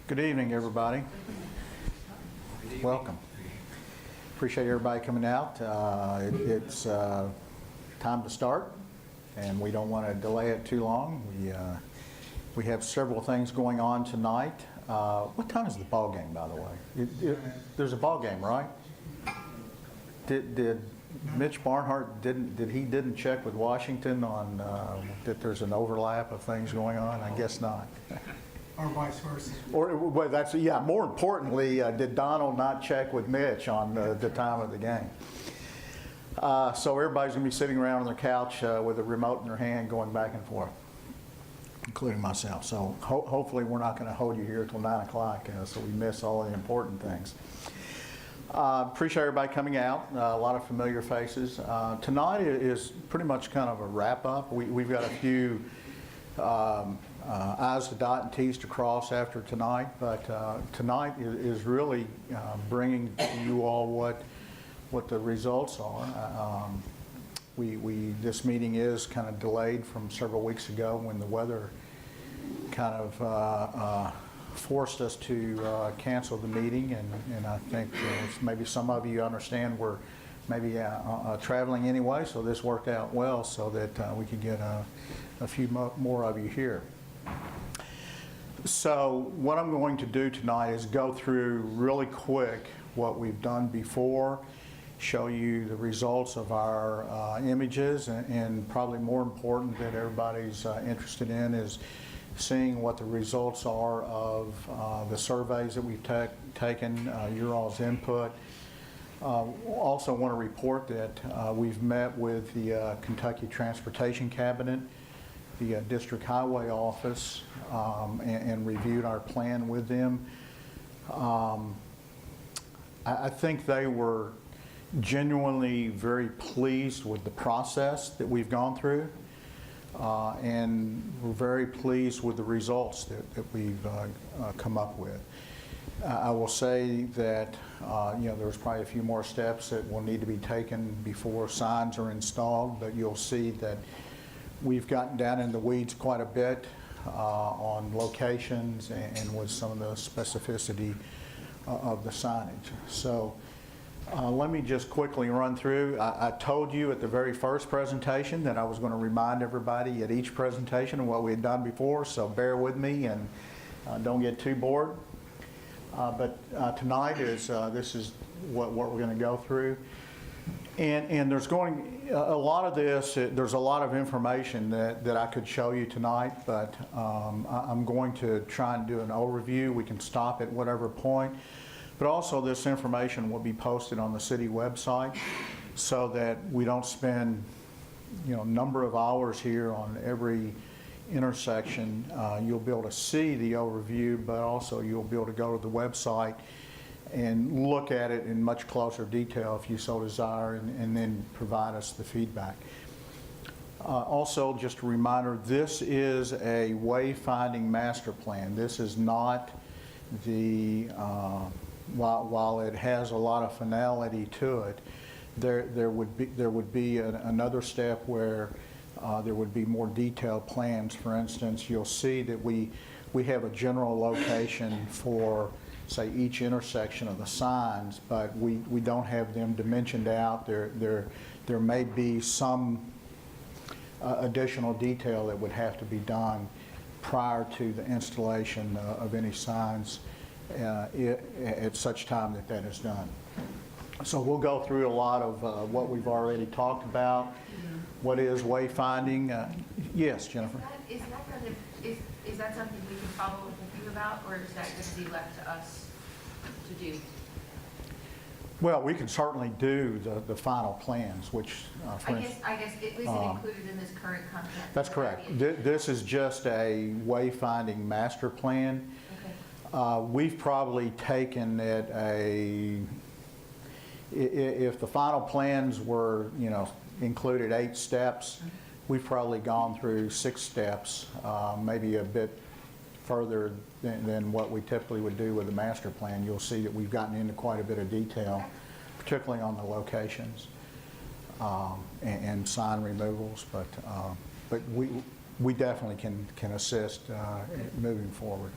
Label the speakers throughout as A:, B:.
A: Good evening, everybody. Welcome. Appreciate everybody coming out. It's time to start, and we don't want to delay it too long. We have several things going on tonight. What time is the ball game, by the way? There's a ball game, right? Did Mitch Barnhart didn't check with Washington on that there's an overlap of things going on? I guess not.
B: Or vice versa.
A: Or well, that's more importantly, did Donald not check with Mitch on the time of the game? So everybody's going to be sitting around on their couch with a remote in their hand, going back and forth, including myself. So hopefully we're not going to hold you here till 9 o'clock, so we miss all the important things. Appreciate everybody coming out. A lot of familiar faces. Tonight is pretty much kind of a wrap up. We've got a few I's to dot and T's to cross after tonight, but tonight is really bringing to you all what the results are. This meeting is kind of delayed from several weeks ago when the weather kind of forced us to cancel the meeting, and I think maybe some of you understand we're maybe traveling anyway, so this worked out well so that we could get a few more of you here. So what I'm going to do tonight is go through really quick what we've done before, show you the results of our images, and probably more important that everybody's interested in is seeing what the results are of the surveys that we've taken, your all's input. Also want to report that we've met with the Kentucky Transportation Cabinet, the District Highway Office, and reviewed our plan with them. I think they were genuinely very pleased with the process that we've gone through, and we're very pleased with the results that we've come up with. I will say that there's probably a few more steps that will need to be taken before signs are installed, but you'll see that we've gotten down in the weeds quite a bit on locations and with some of the specificity of the signage. So let me just quickly run through. I told you at the very first presentation that I was going to remind everybody at each presentation of what we had done before, so bear with me and don't get too bored. But tonight this is what we're going to go through. And there's going a lot of this. There's a lot of information that I could show you tonight, but I'm going to try and do an overview. We can stop at whatever point, but also this information will be posted on the city website so that we don't spend a number of hours here on every intersection. You'll be able to see the overview, but also you'll be able to go to the website and look at it in much closer detail if you so desire, and then provide us the feedback. Also, just a reminder, this is a Wayfinding Master Plan. This is not the, while it has a lot of finality to it, there would be another step where there would be more detailed plans. For instance, you'll see that we have a general location for, say, each intersection of the signs, but we don't have them dimensioned out. There may be some additional detail that would have to be done prior to the installation of any signs at such time that is done. So we'll go through a lot of what we've already talked about. What is wayfinding? Yes, Jennifer.
C: Is that something we can follow up with you about, or is that going to be left to us to do?
A: Well, we can certainly do the final plans, which
C: I guess is it included in this current contract?
A: That's correct. This is just a Wayfinding Master Plan. Okay. We've probably taken it if the final plans were, included 8 steps, we've probably gone through 6 steps, maybe a bit further than what we typically would do with the master plan. You'll see that we've gotten into quite a bit of detail, particularly on the locations and sign removals, but we definitely can assist moving forward.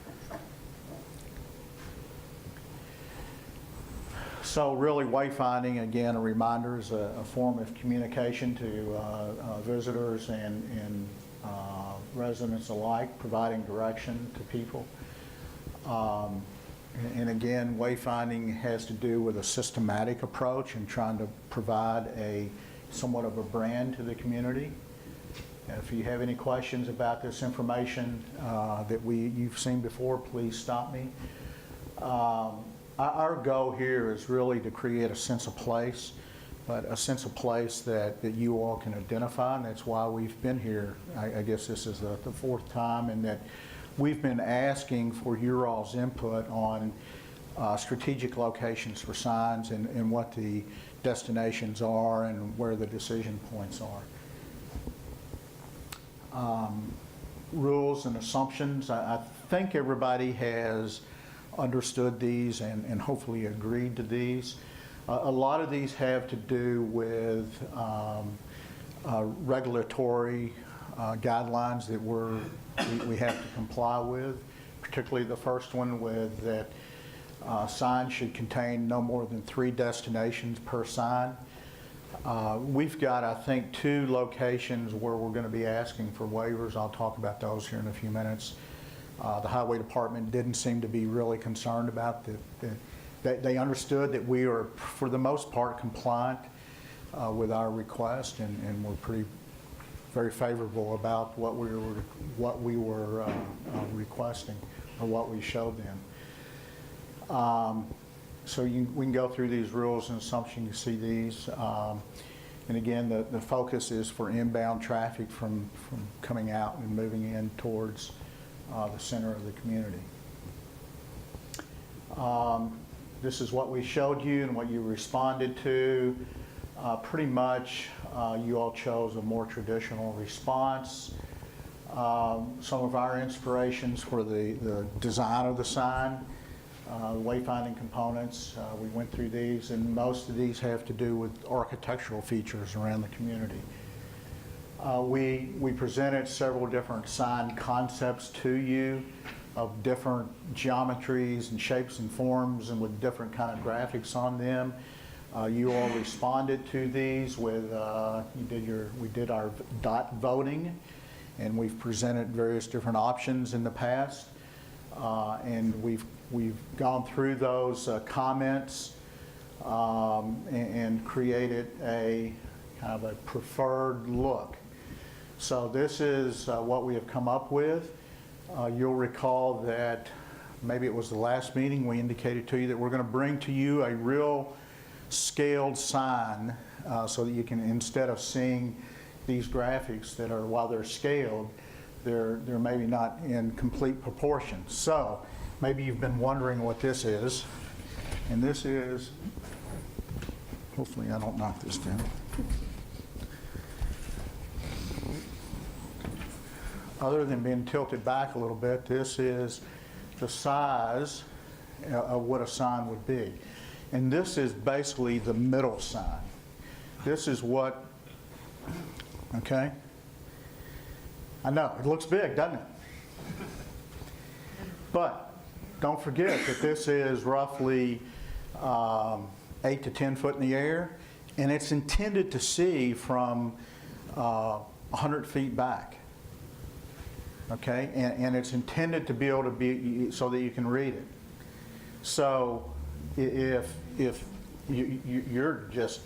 A: So really, wayfinding, again, a reminder, is a form of communication to visitors and residents alike, providing direction to people. And again, wayfinding has to do with a systematic approach and trying to provide a somewhat of a brand to the community. And if you have any questions about this information that you've seen before, please stop me. Our goal here is really to create a sense of place, but a sense of place that you all can identify, and that's why we've been here. I guess this is the fourth time, and that we've been asking for your all's input on strategic locations for signs and what the destinations are and where the decision points are. Rules and assumptions, I think everybody has understood these and hopefully agreed to these. A lot of these have to do with regulatory guidelines that we have to comply with, particularly the first one with that signs should contain no more than 3 destinations per sign. We've got, I think, 2 locations where we're going to be asking for waivers. I'll talk about those here in a few minutes. The Highway Department didn't seem to be really concerned about that. They understood that we are, for the most part, compliant with our request, and we're very favorable about what we were requesting or what we showed them. So we can go through these rules and assumptions. You see these. And again, the focus is for inbound traffic from coming out and moving in towards the center of the community. This is what we showed you and what you responded to. Pretty much you all chose a more traditional response. Some of our inspirations for the design of the sign, wayfinding components, we went through these, and most of these have to do with architectural features around the community. We presented several different sign concepts to you of different geometries and shapes and forms and with different kind of graphics on them. You all responded to these with, we did our dot voting, and we've presented various different options in the past. And we've gone through those comments and created a kind of a preferred look. So this is what we have come up with. You'll recall that maybe it was the last meeting we indicated to you that we're going to bring to you a real scaled sign so that you can, instead of seeing these graphics that are, while they're scaled, they're maybe not in complete proportion. So maybe you've been wondering what this is. And this is, hopefully I don't knock this down. Other than being tilted back a little bit, this is the size of what a sign would be. And this is basically the middle sign. This is what, okay? I know, it looks big, doesn't it? But don't forget that this is roughly 8 to 10 foot in the air, and it's intended to see from 100 feet back. Okay, and it's intended to be able to be so that you can read it. So if you're just,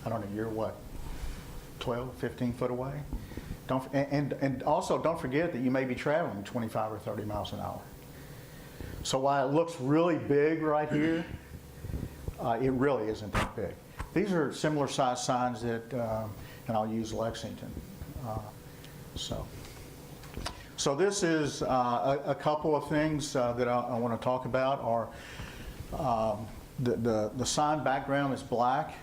A: I don't know, you're what, 12, 15 foot away? And also don't forget that you may be traveling 25 or 30 miles an hour. So while it looks really big right here, it really isn't that big. These are similar size signs that, and I'll use Lexington. So this is a couple of things that I want to talk about. Are the sign background is black.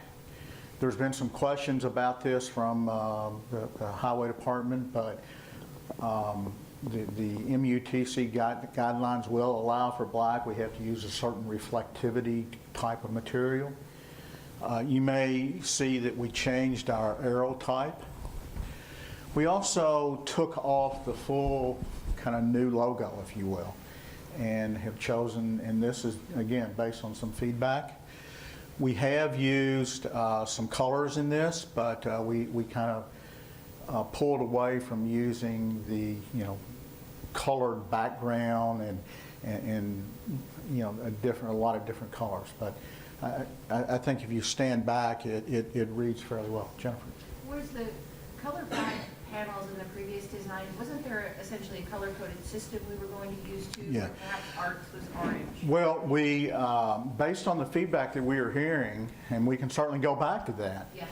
A: There's been some questions about this from the Highway Department, but the MUTC guidelines will allow for black. We have to use a certain reflectivity type of material. You may see that we changed our arrow type. We also took off the full kind of new logo, if you will, and have chosen, and this is, again, based on some feedback, We have used some colors in this, but we kind of pulled away from using the, colored background and a lot of different colors. But I think if you stand back, it reads fairly well. Jennifer?
C: Was the color panels in the previous design, wasn't there essentially a color-coded system we were going to use too?
A: Yeah.
C: Or perhaps Arts was orange?
A: Well, we, based on the feedback that we were hearing, and we can certainly go back to that,
C: Yeah.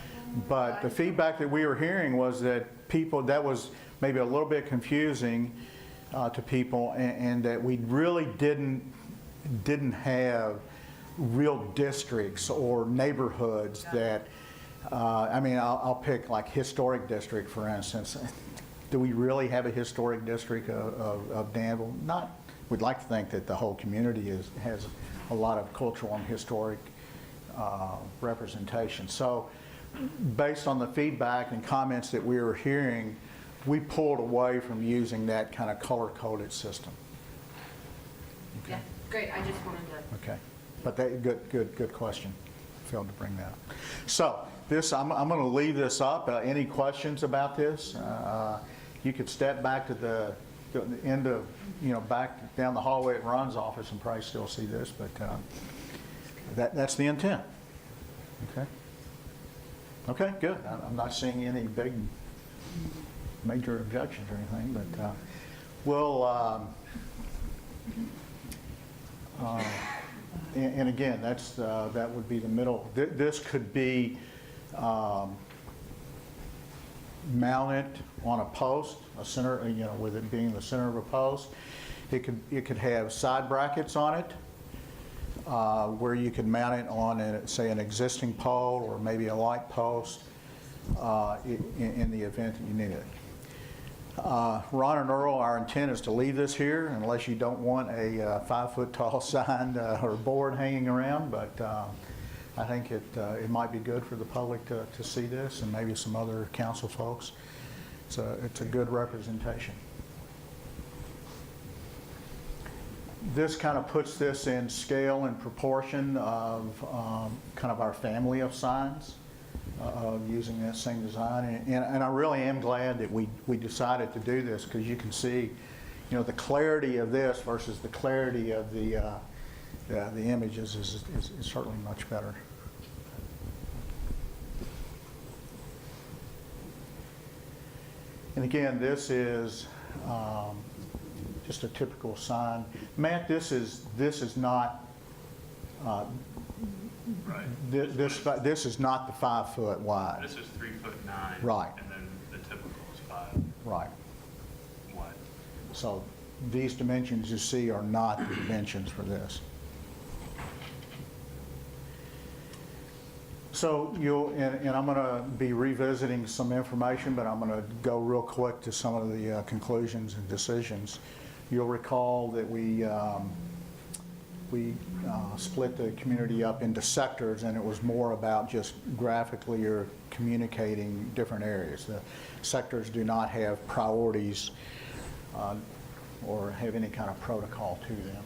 A: but the feedback that we were hearing was that that was maybe a little bit confusing to people, and that we really didn't have real districts or neighborhoods that, I'll pick like historic district, for instance. Do we really have a historic district of Danville? Not. We'd like to think that the whole community has a lot of cultural and historic representation. So based on the feedback and comments that we were hearing, we pulled away from using that kind of color-coded system.
C: Yeah, great, I just wanted to.
A: Okay, but good question. Failed to bring that up. So this, I'm going to leave this up. Any questions about this? You could step back to the end of, back down the hallway at Ron's office and probably still see this, but that's the intent. Okay. Okay, good. I'm not seeing any big major objections or anything, but we'll. And again, that would be the middle. This could be mounted on a post, a center, with it being the center of a post. It could have side brackets on it, where you could mount it on, say, an existing pole or maybe a light post in the event that you need it. Ron and Earl, our intent is to leave this here unless you don't want a 5-foot-tall sign or board hanging around, but I think it might be good for the public to see this, and maybe some other council folks. It's a good representation. This kind of puts this in scale and proportion of kind of our family of signs. Using that same design, and I really am glad that we decided to do this, because you can see, the clarity of this versus the clarity of the images is certainly much better. And again, this is just a typical sign. Matt, this is not.
D: Right.
A: This is not the 5 foot wide.
D: This is 3'9".
A: Right.
D: And then the typical is 5
A: Right.
D: wide.
A: So these dimensions you see are not the dimensions for this. So and I'm going to be revisiting some information, but I'm going to go real quick to some of the conclusions and decisions. You'll recall that we split the community up into sectors, and it was more about just graphically or communicating different areas. The sectors do not have priorities or have any kind of protocol to them.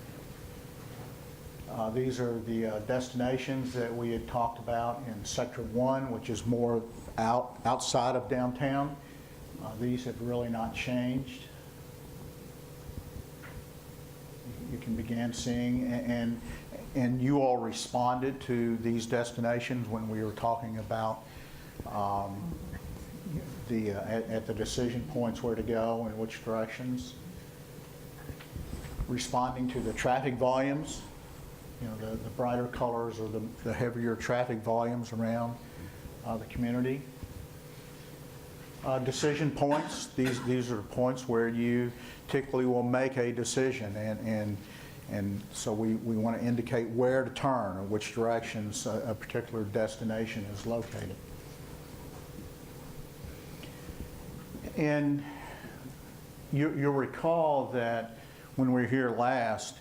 A: These are the destinations that we had talked about in Sector 1, which is more outside of downtown. These have really not changed. You can begin seeing, and you all responded to these destinations when we were talking about at the decision points where to go and which directions. Responding to the traffic volumes, the brighter colors or the heavier traffic volumes around the community. Decision points, these are points where you typically will make a decision, and so we want to indicate where to turn or which directions a particular destination is located. And you'll recall that when we were here last,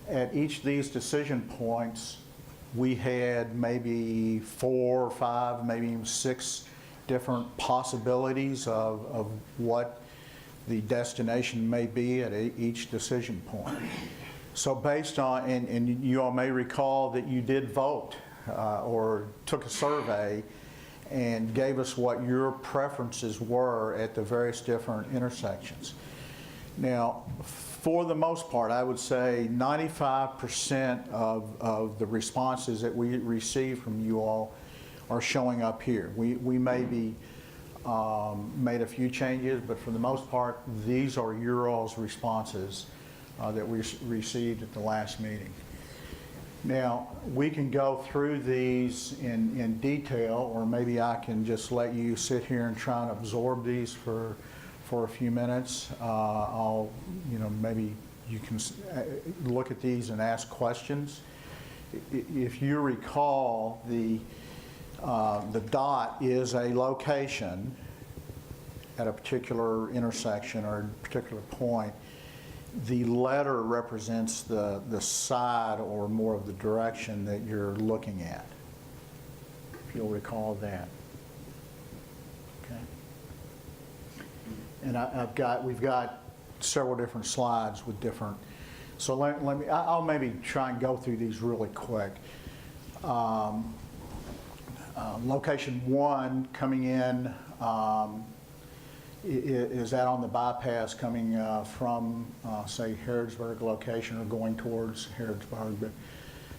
A: at each of these decision points, we had maybe 4 or 5, maybe even 6 different possibilities of what the destination may be at each decision point. So based on, and you all may recall that you did vote or took a survey and gave us what your preferences were at the various different intersections. Now, for the most part, I would say 95% of the responses that we receive from you all are showing up here. We maybe made a few changes, but for the most part, these are your all's responses that we received at the last meeting. Now, we can go through these in detail, or maybe I can just let you sit here and try and absorb these for a few minutes. Maybe you can look at these and ask questions. If you recall, the dot is a location at a particular intersection or a particular point. The letter represents the side or more of the direction that you're looking at, if you'll recall that. Okay. And we've got several different slides with different, so I'll maybe try and go through these really quick. Location 1 coming in, is that on the bypass coming from, say, Harrodsburg location or going towards Harrodsburg, but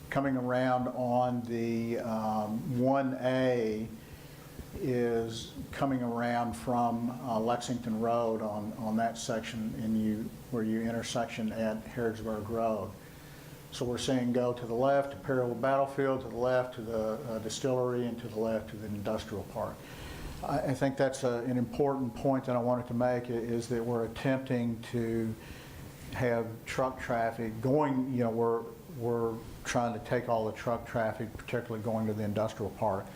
A: coming around on the 1A is coming around from Lexington Road on that section where you intersection at Harrodsburg Road. So we're saying go to the left to Perryville Battlefield, to the left to the distillery, and to the left to the industrial park. I think that's an important point that I wanted to make, is that we're attempting to have truck traffic going, we're trying to take all the truck traffic, particularly going to the industrial park,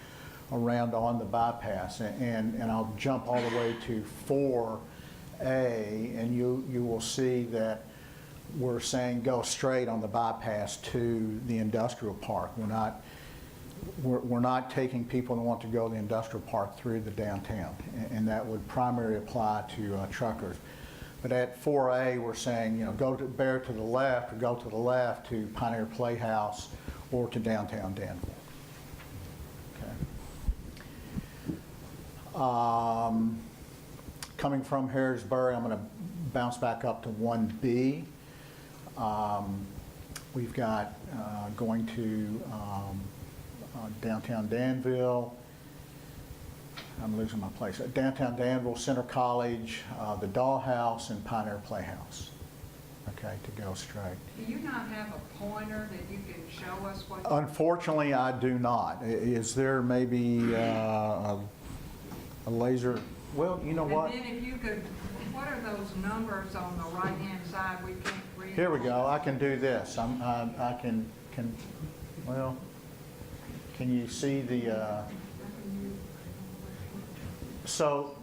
A: around on the bypass. And I'll jump all the way to 4A, and you will see that we're saying go straight on the bypass to the industrial park. We're not taking people that want to go to the industrial park through the downtown, and that would primarily apply to truckers. But at 4A, we're saying, bear to the left, or go to the left to Pioneer Playhouse or to downtown Danville. Okay. Coming from Harrisburg, I'm going to bounce back up to 1B. We've got going to downtown Danville. I'm losing my place. Downtown Danville, Center College, the Dollhouse, and Pioneer Playhouse. Okay, to go straight.
E: Do you not have a pointer that you can show us what?
A: Unfortunately, I do not. Is there maybe a laser? Well, you know what?
E: And then if you could, what are those numbers on the right-hand side? We can't read.
A: Here we go. I can do this. I can. Well, can you see the? So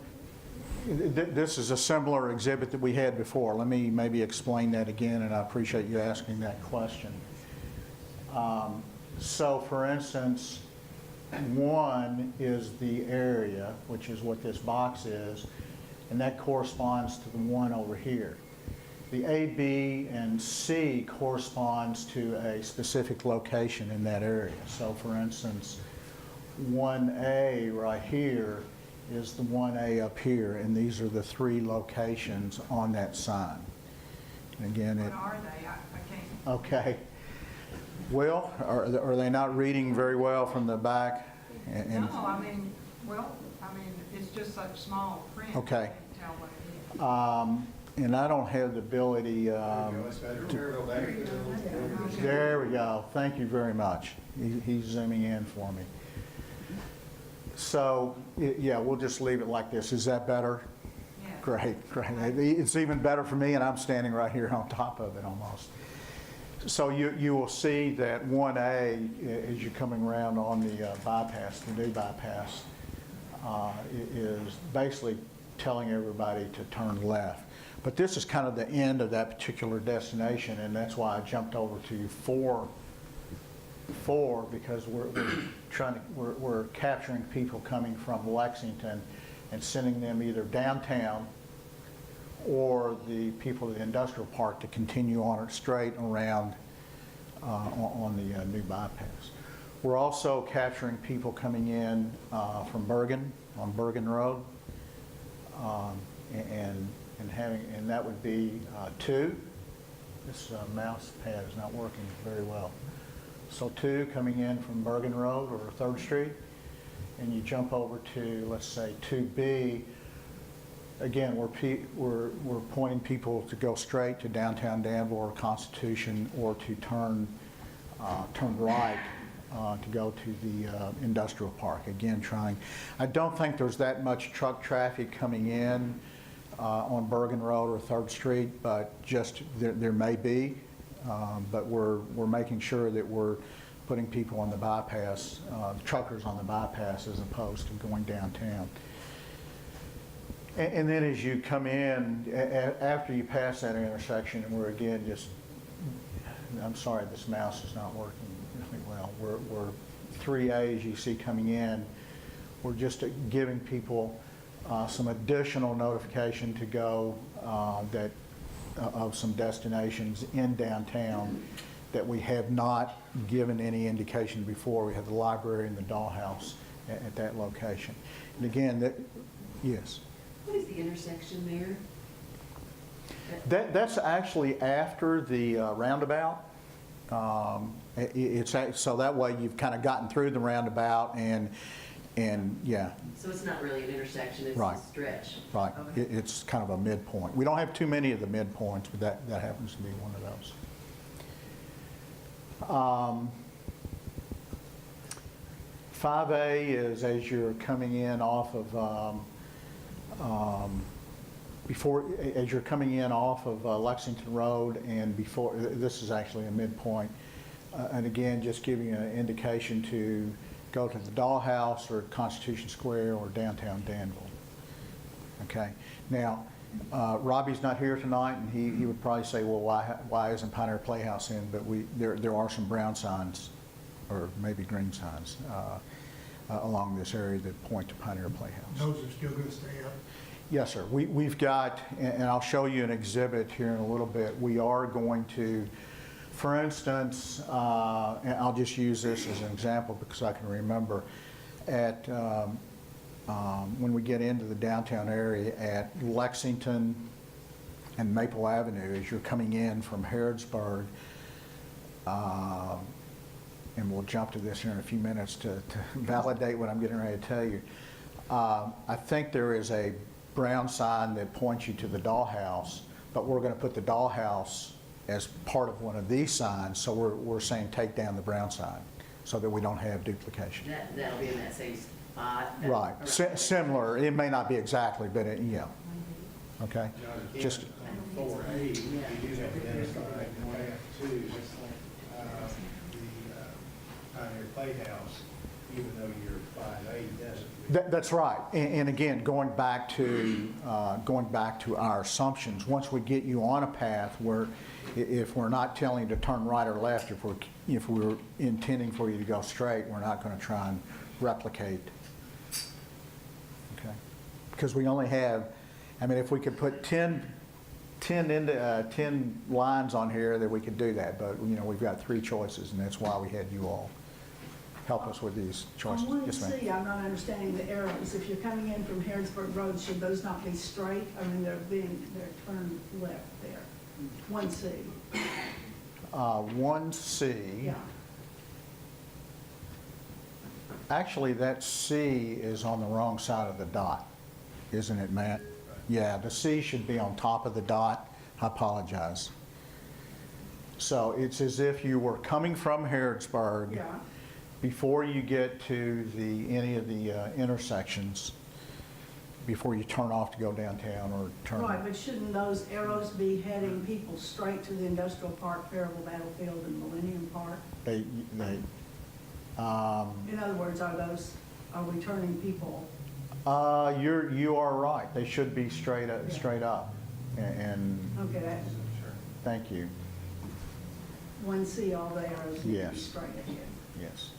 A: this is a similar exhibit that we had before. Let me maybe explain that again, and I appreciate you asking that question. So for instance, 1 is the area, which is what this box is, and that corresponds to the 1 over here. The A, B, and C corresponds to a specific location in that area. So for instance, 1A right here is the 1A up here, and these are the 3 locations on that sign. And again,
E: What are they? I can't.
A: okay. Well, are they not reading very well from the back?
E: No, it's just such small print.
A: Okay.
E: I can't tell what it is.
A: And I don't have the ability. There we go. Thank you very much. He's zooming in for me. So, yeah, we'll just leave it like this. Is that better?
E: Yeah.
A: Great. It's even better for me, and I'm standing right here on top of it almost. So you will see that 1A, as you're coming around on the bypass, the new bypass, is basically telling everybody to turn left. But this is kind of the end of that particular destination, and that's why I jumped over to 4 because we're capturing people coming from Lexington and sending them either downtown or the people at the industrial park to continue on it straight around on the new bypass. We're also capturing people coming in from Bergen, on Bergen Road. And that would be 2. This mouse pad is not working very well. So 2 coming in from Bergen Road or 3rd Street, and you jump over to, let's say, 2B. Again, we're pointing people to go straight to downtown Danville or Constitution, or to turn right to go to the industrial park. Again, I don't think there's that much truck traffic coming in on Bergen Road or 3rd Street, but just there may be. But we're making sure that we're putting people on the bypass, truckers on the bypass, as opposed to going downtown. And then as you come in, after you pass that intersection, and we're again just, I'm sorry, this mouse is not working really well. We're 3A, as you see coming in, we're just giving people some additional notification to go of some destinations in downtown that we have not given any indication before. We have the library and the dollhouse at that location. And again, yes?
F: What is the intersection there?
A: That's actually after the roundabout. So that way you've kind of gotten through the roundabout and yeah.
F: So it's not really an intersection, it's
A: Right.
F: a stretch?
A: Right.
F: Okay.
A: It's kind of a midpoint. We don't have too many of the midpoints, but that happens to be one of those. 5A is as you're coming in off of as you're coming in off of Lexington Road, and before, this is actually a midpoint. And again, just giving you an indication to go to the Dollhouse or Constitution Square or downtown Danville. Okay. Now, Robbie's not here tonight, and he would probably say, well, why isn't Pioneer Playhouse in? But there are some brown signs, or maybe green signs, along this area that point to Pioneer Playhouse.
B: Those are still going to stay up.
A: Yes, sir. We've got, and I'll show you an exhibit here in a little bit. We are going to, for instance, and I'll just use this as an example because I can remember, at when we get into the downtown area at Lexington and Maple Avenue, as you're coming in from Harrodsburg, and we'll jump to this here in a few minutes to validate what I'm getting ready to tell you. I think there is a brown sign that points you to the Dollhouse, but we're going to put the Dollhouse as part of one of these signs, so we're saying take down the brown sign so that we don't have duplication.
F: That'll be in that same spot?
A: Right. Similar. It may not be exactly, but yeah. Okay? Just
G: On 4A, you do have to identify path to the Pioneer Playhouse, even though you're 5A doesn't.
A: That's right. And again, going back to our assumptions, once we get you on a path where if we're not telling you to turn right or left, if we're intending for you to go straight, we're not going to try and replicate. Okay? Because we only have, I mean, if we could put 10 lines on here, that we could do that. But we've got 3 choices, and that's why we had you all help us with these choices.
H: On
A: Yes, ma'am.
H: 1C, I'm not understanding the arrows. If you're coming in from Harrodsburg Road, should those not be straight? I mean, they're turned left there. 1C.
A: 1C.
H: Yeah.
A: Actually, that C is on the wrong side of the dot, isn't it, Matt? Yeah, the C should be on top of the dot. I apologize. So it's as if you were coming from Harrodsburg.
H: Yeah.
A: Before you get to any of the intersections, before you turn off to go downtown or turn.
H: Right, but shouldn't those arrows be heading people straight to the Industrial Park, Fairville Battlefield, and Millennium Park? In other words, are we turning people?
A: You are right. They should be straight up. And
H: Okay,
A: thank you.
H: 1C, all the arrows need to be
A: Yes.
H: straight ahead.
A: Yes.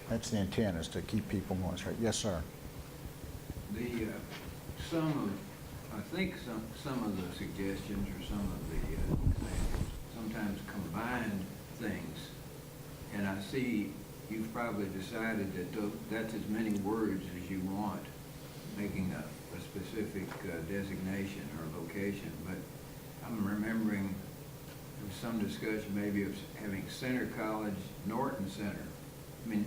A: That's the intent, is to keep people going straight. Yes, sir.
I: I think some of the suggestions or some of the examples sometimes combine things And I see you've probably decided that that's as many words as you want, making a specific designation or location. But I'm remembering there was some discussion maybe of having Center College, Norton Center. I mean,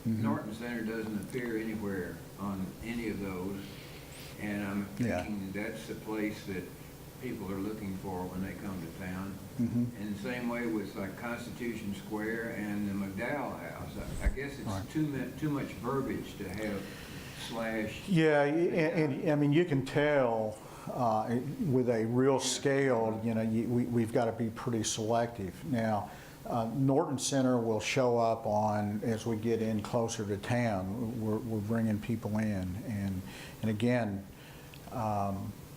I: Norton Center doesn't appear anywhere on any of those. And I'm
A: Yeah.
I: thinking that's the place that people are looking for when they come to town.
A: Mhm.
I: And the same way with like Constitution Square and the McDowell House. I guess it's
A: Right.
I: too much verbiage to have slash.
A: Yeah, and I mean, you can tell with a real scale, you know, we've got to be pretty selective. Now, Norton Center will show up on, as we get in closer to town, we're bringing people in. And again,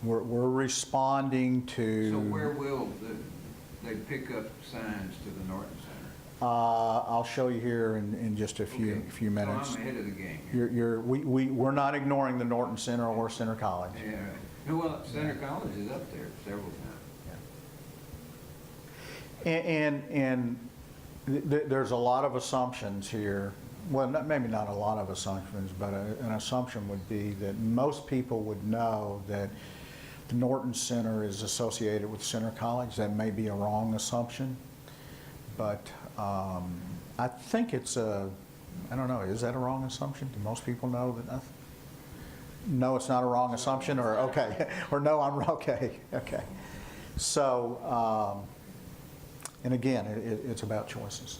A: we're responding to.
I: So where will they pick up signs to the Norton Center?
A: I'll show you here in just a few
I: Okay.
A: minutes.
I: So I'm ahead of the game here.
A: We're not ignoring the Norton Center or Center College.
I: Yeah, right. Well, Center College is up there several times.
A: And there's a lot of assumptions here. Well, maybe not a lot of assumptions, but an assumption would be that most people would know that the Norton Center is associated with Center College. That may be a wrong assumption, but I think it's I don't know, is that a wrong assumption? Do most people know that? No, it's not a wrong assumption, or okay, or no, I'm okay. So, and again, it's about choices.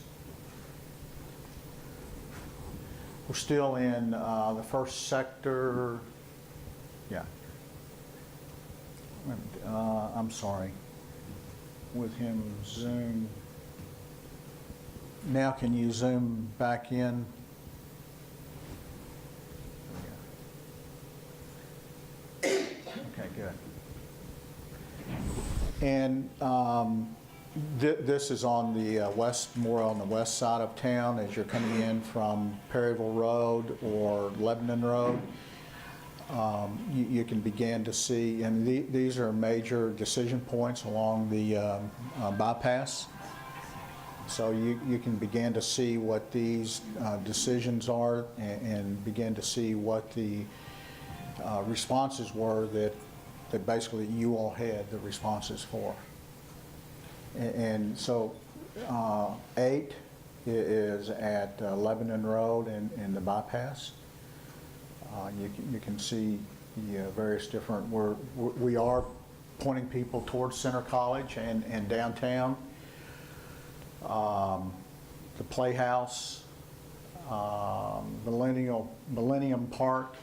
A: We're still in the first sector. Yeah. I'm sorry. With him, zoom. Now, can you zoom back in? Okay, good. And this is on the more on the west side of town as you're coming in from Perryville Road or Lebanon Road. You can begin to see, and these are major decision points along the bypass. So you can begin to see what these decisions are and begin to see what the responses were that basically you all had the responses for. And so 8 is at Lebanon Road and the bypass. You can see the various different, we are pointing people towards Center College and downtown. The Playhouse, Millennium Park,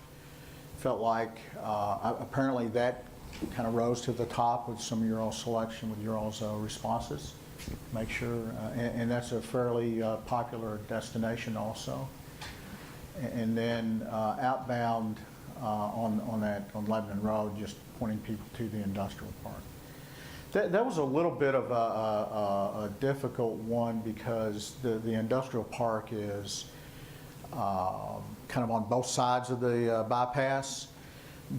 A: felt like apparently that kind of rose to the top with some of your all selection, with your all's responses. Make sure, and that's a fairly popular destination also. And then outbound on Lebanon Road, just pointing people to the industrial park. That was a little bit of a difficult one because the industrial park is kind of on both sides of the bypass,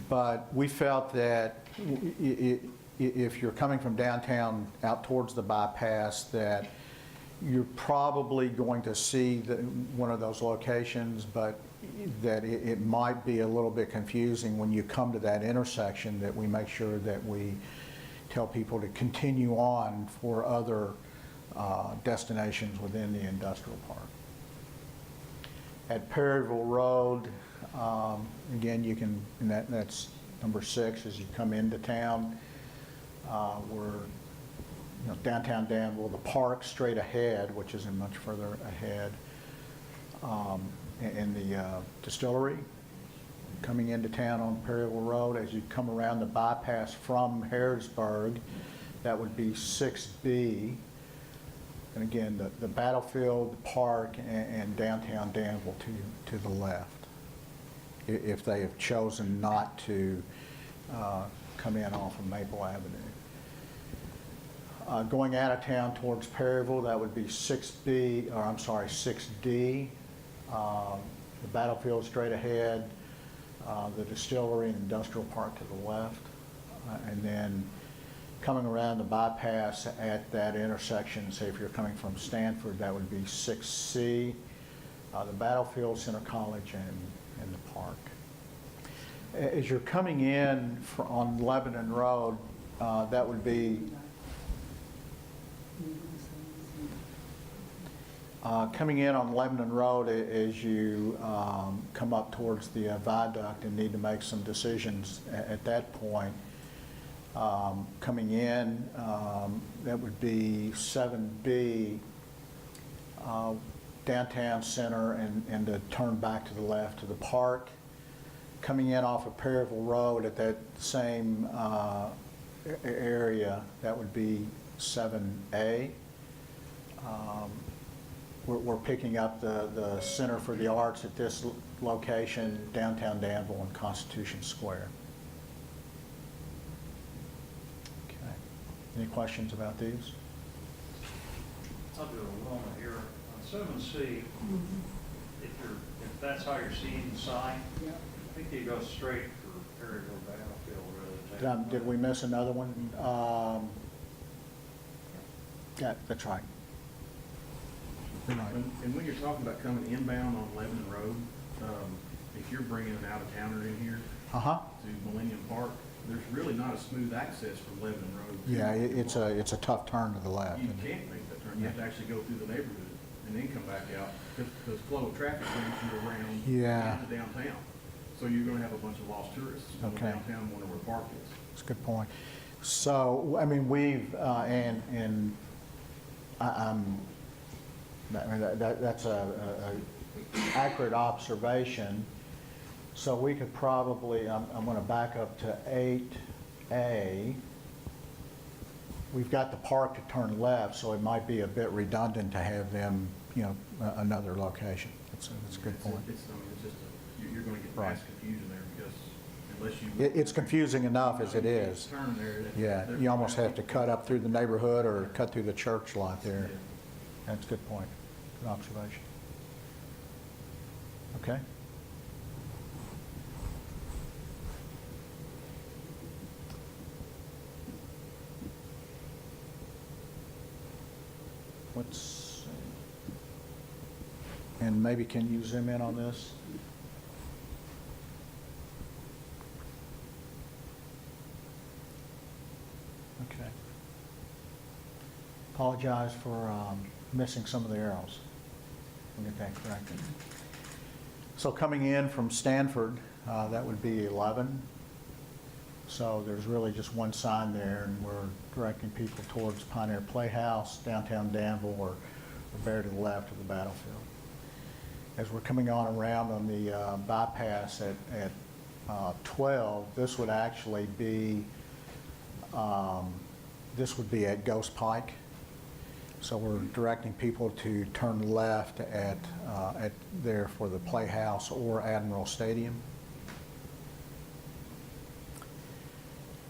A: but we felt that if you're coming from downtown out towards the bypass, that you're probably going to see one of those locations, but that it might be a little bit confusing when you come to that intersection, that we make sure that we tell people to continue on for other destinations within the industrial park. At Perryville Road, again, you can, and that's number 6 as you come into town. We're downtown Danville, the park straight ahead, which isn't much further ahead, and the distillery. Coming into town on Perryville Road, as you come around the bypass from Harrisburg, that would be 6B. And again, the battlefield, the park, and downtown Danville to the left, if they have chosen not to come in off of Maple Avenue. Going out of town towards Perryville, that would be 6B, or I'm sorry, 6D. The battlefield straight ahead, the distillery and industrial park to the left. And then Coming around the bypass at that intersection, say if you're coming from Stanford, that would be 6C, the Battlefield, Center College, and the park. As you're coming in on Lebanon Road, that would be coming in on Lebanon Road as you come up towards the viaduct and need to make some decisions at that point. Coming in, that would be 7B, downtown center, and to turn back to the left to the park. Coming in off of Perryville Road at that same area, that would be 7A. We're picking up the Center for the Arts at this location, downtown Danville and Constitution Square. Okay. Any questions about these?
G: I'll do a moment here. On 7C, if that's how you're seeing the sign, I think you go straight for Perryville Battlefield rather than.
A: Did we miss another one? Yeah, that's right. You're right.
J: And when you're talking about coming inbound on Lebanon Road, if you're bringing an out-of-towner in here to Millennium Park, there's really not a smooth access from Lebanon Road.
A: Yeah, it's a tough turn to the left.
J: You can't make that turn. You have to actually go through the neighborhood and then come back out because flow of traffic brings you around into downtown. So you're going to have a bunch of lost tourists from downtown wondering where the park is.
A: That's a good point. So, I mean, we've, that's a accurate observation. So we could probably, I'm going to back up to 8A. We've got the park to turn left, so it might be a bit redundant to have them, another location. That's a good point.
J: You're going to get mass confusion there because unless you...
A: It's confusing enough as it is.
J: Turn there,
A: Yeah, you almost have to cut up through the neighborhood or cut through the church lot there.
J: Yeah.
A: That's a good point. Good observation. Okay. Let's see. And maybe can you zoom in on this? Okay. Apologize for missing some of the arrows. We'll get that corrected. So coming in from Stanford, that would be 11. So there's really just one sign there, and we're directing people towards Pioneer Playhouse, downtown Danville, or bear to the left of the Battlefield. As we're coming on around on the bypass at 12, this would actually be at Ghost Pike. So we're directing people to turn left at there for the Playhouse or Admiral Stadium.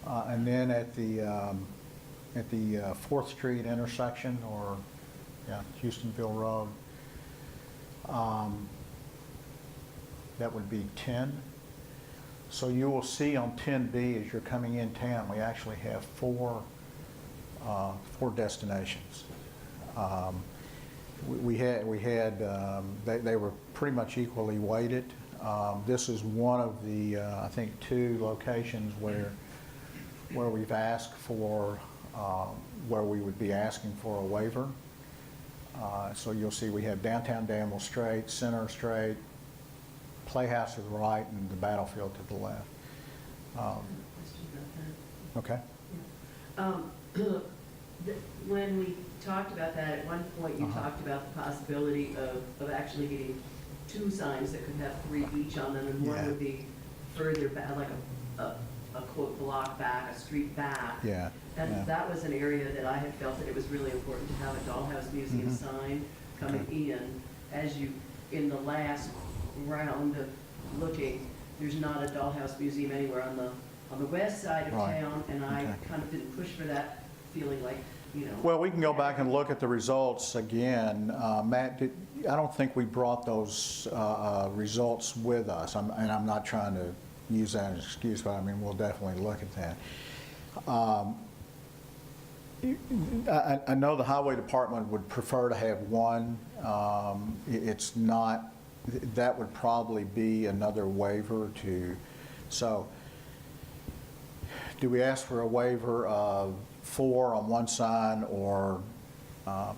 A: And then at the 4th Street intersection, or Houstonville Road, that would be 10. So you will see on 10B as you're coming in town, we actually have four destinations. They were pretty much equally weighted. This is one of the I think 2 locations where we've asked for where we would be asking for a waiver. So you'll see we have downtown Danville straight, Center straight, Playhouse to the right, and the Battlefield to the left. Okay.
F: When we talked about that, at one point you talked about the possibility of actually getting 2 signs that could have 3 each on them, and one would be further back, like a quote block back, a street back.
A: Yeah.
F: And that was an area that I had felt that it was really important to have a Dollhouse Museum sign coming in. As you, in the last round of looking, there's not a Dollhouse Museum anywhere on the west side of town, and I kind of didn't push for that, feeling like,
A: Well, we can go back and look at the results again. Matt, I don't think we brought those results with us, and I'm not trying to use that as an excuse, but I mean, we'll definitely look at that. I know the highway department would prefer to have one. It's not, that would probably be another waiver to, so do we ask for a waiver of 4 on one sign or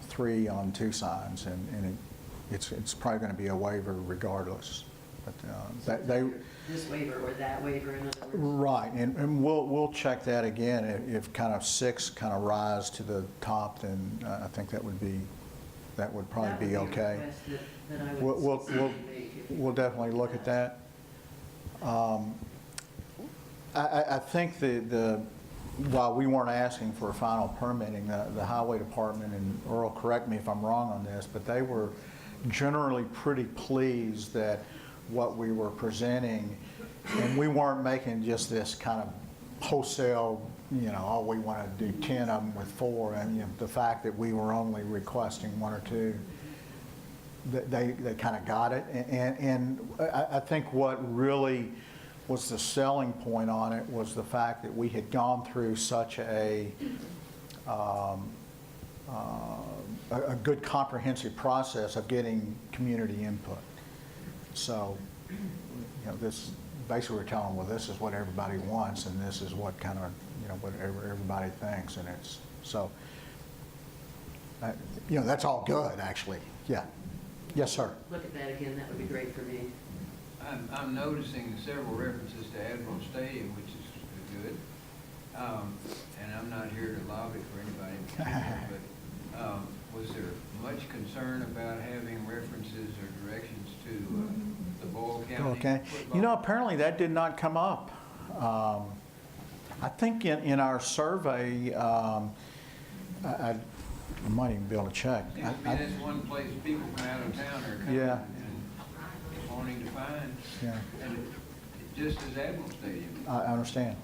A: 3 on 2 signs? And it's probably going to be a waiver regardless. But they.
F: This waiver or that waiver, in other words?
A: Right, and we'll check that again. If kind of 6 kind of rise to the top, then I think that would probably be okay.
F: That would be a request that I
A: We'll-
F: would
A: we'll-
F: sincerely make. if you
A: We'll
F: would.
A: definitely look at that. I think while we weren't asking for a final permitting, the highway department, and Earl, correct me if I'm wrong on this, but they were generally pretty pleased that what we were presenting, and we weren't making just this kind of wholesale, oh, we want to do 10 of them with 4, and the fact that we were only requesting 1 or 2, they kind of got it. And I think what really was the selling point on it was the fact that we had gone through such a good comprehensive process of getting community input. So, this, basically we're telling them, well, this is what everybody wants, and this is what kind of, what everybody thinks, and it's, so, that's all good, actually, yeah. Yes, sir.
F: Look at that again, that would be great for me.
I: I'm noticing several references to Admiral Stadium, which is good. And I'm not here to lobby for anybody in particular, but was there much concern about having references or directions to the Boyle County
A: Okay.
I: football?
A: Apparently that did not come up. I think in our survey, I might even be able to check.
I: I mean, that's one place people from out of town are coming
A: Yeah.
I: and wanting to find.
A: Yeah,
I: And it just as Admiral Stadium.
A: I understand,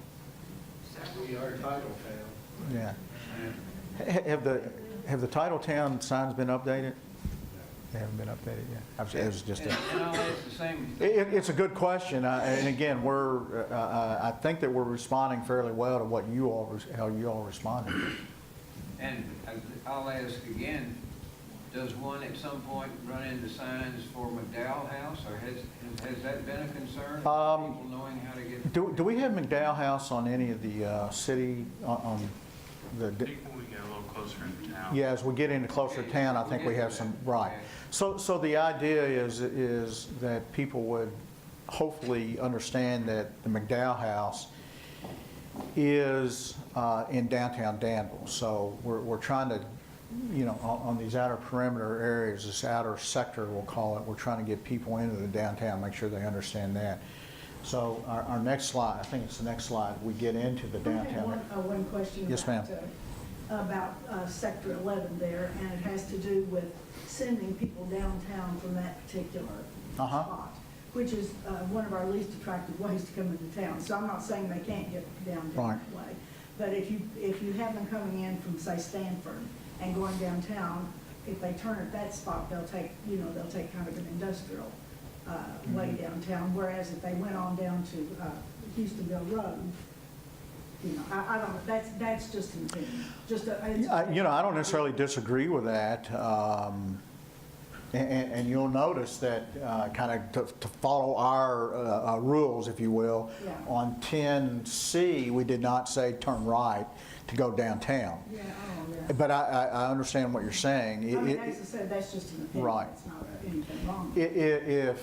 G: We are title town.
A: yeah.
I: And
A: Have the Titletown signs been updated? They haven't been updated yet. It was just a.
I: And I'll ask the same.
A: It's a good question, and again, I think that we're responding fairly well to how you all responded.
I: And I'll ask again, does one at some point run into signs for McDowell House, or has that been a concern? People knowing how to get?
A: Do we have McDowell House on any of the city, on the?
D: I think when we get a little closer into town.
A: Yeah, as we get into closer to town, I think we have some, right. So the idea is that people would hopefully understand that the McDowell House is in downtown Danville. So we're trying to, on these outer perimeter areas, this outer sector, we'll call it, we're trying to get people into the downtown, make sure they understand that. So our next slide, I think it's the next slide, we get into the
H: I have
A: downtown.
H: one question.
A: Yes, ma'am.
H: About Sector 11 there, and it has to do with sending people downtown from that particular spot, which is one of our least attractive ways to come into town. So I'm not saying they can't get downtown that way. But if you have them coming in from, say, Stanford and going downtown, if they turn at that spot, they'll take kind of an industrial way downtown. Whereas if they went on down to Houstonville Road, I don't know, that's just an opinion.
A: I don't necessarily disagree with that. And you'll notice that kind of to follow our rules, if you will,
H: Yeah.
A: on 10C, we did not say turn right to go downtown.
H: Yeah, yeah.
A: But I understand what you're saying.
H: I mean, as I said, that's just an opinion.
A: Right.
H: It's not anything wrong with it.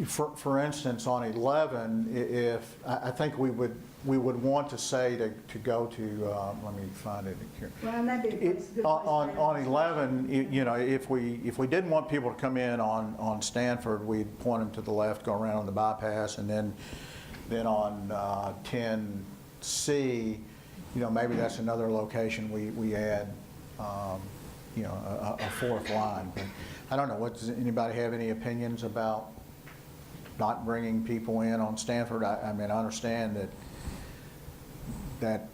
A: For instance, on 11, I think we would want to say to go to, let me find it here.
H: Well, and that'd be a good place to
A: On
H: have
A: 11, if we didn't want people to come in on Stanford, we'd point them to the left, go around on the bypass, and then on 10C, maybe that's another location we add, a fourth line. But I don't know. Does anybody have any opinions about not bringing people in on Stanford? I mean, I understand that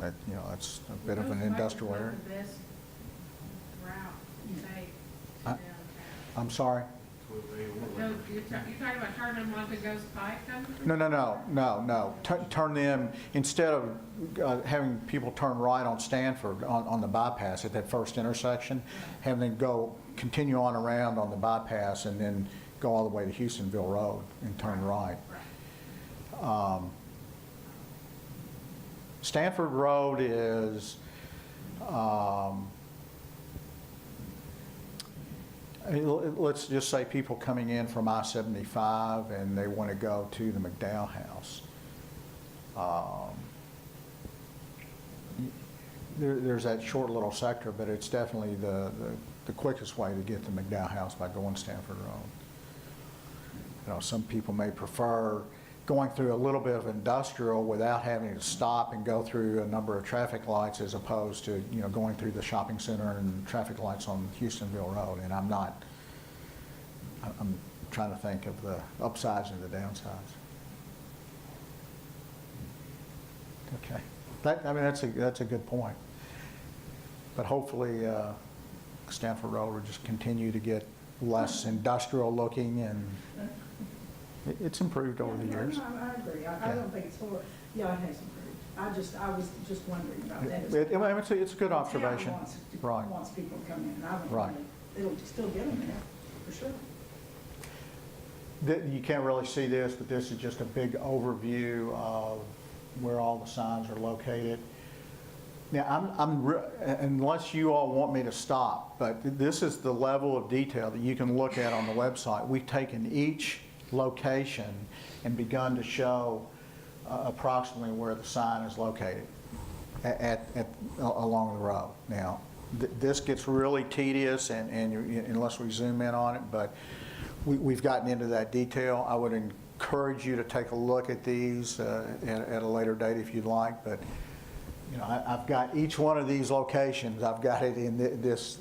A: it's a bit of an industrial area.
E: The best route to take
A: I-
E: downtown.
A: I'm sorry?
J: Way or
E: No,
J: whatever.
E: you're talking about turning them onto Ghost Pike, though?
A: No. Turn them, instead of having people turn right on Stanford, on the bypass at that first intersection, have them continue on around on the bypass and then go all the way to Houstonville Road and turn right. Stanford Road is, let's just say people coming in from I-75 and they want to go to the McDowell House. There's that short little sector, but it's definitely the quickest way to get to McDowell House by going Stanford Road. You know, some people may prefer going through a little bit of industrial without having to stop and go through a number of traffic lights as opposed to, you know, going through the shopping center and traffic lights on Houstonville Road. And I'm trying to think of the upsides and the downsides. Okay. That's a good point. But hopefully Stanford Road will just continue to get less industrial looking, and it's improved over the years.
H: No, I agree. I don't think it's horrible. Yeah, it has improved. I was just wondering about that.
A: It's a good observation. Right.
H: Wants people to come in. I don't
A: Right.
H: It'll still get them there, for sure.
A: You can't really see this, but this is just a big overview of where all the signs are located. Now, unless you all want me to stop, but this is the level of detail that you can look at on the website. We've taken each location and begun to show approximately where the sign is located along the road. Now, this gets really tedious, and unless we zoom in on it, but we've gotten into that detail. I would encourage you to take a look at these at a later date if you'd like, but you know, I've got each one of these locations, I've got it in this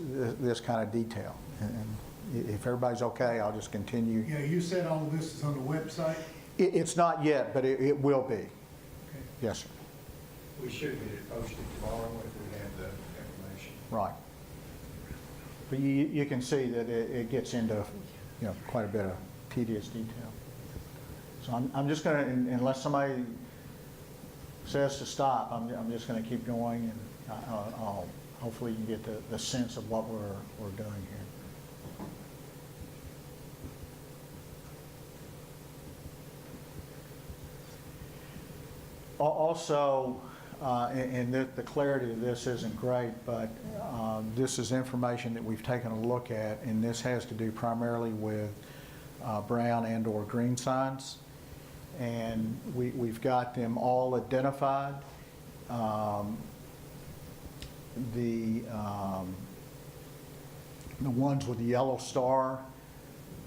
A: kind of detail. And if everybody's okay, I'll just continue.
B: Yeah, you said all of this is on the website?
A: It's not yet, but it will be.
B: Okay.
A: Yes, sir.
K: We should get it posted tomorrow if we have the information.
A: Right. But you can see that it gets into, you know, quite a bit of tedious detail. So I'm just going to, unless somebody says to stop, I'm just going to keep going, and I'll hopefully you can get the sense of what we're doing here. Also, and the clarity of this isn't great, but this is information that we've taken a look at, and this has to do primarily with brown and/or green signs. And we've got them all identified. The ones with the yellow star,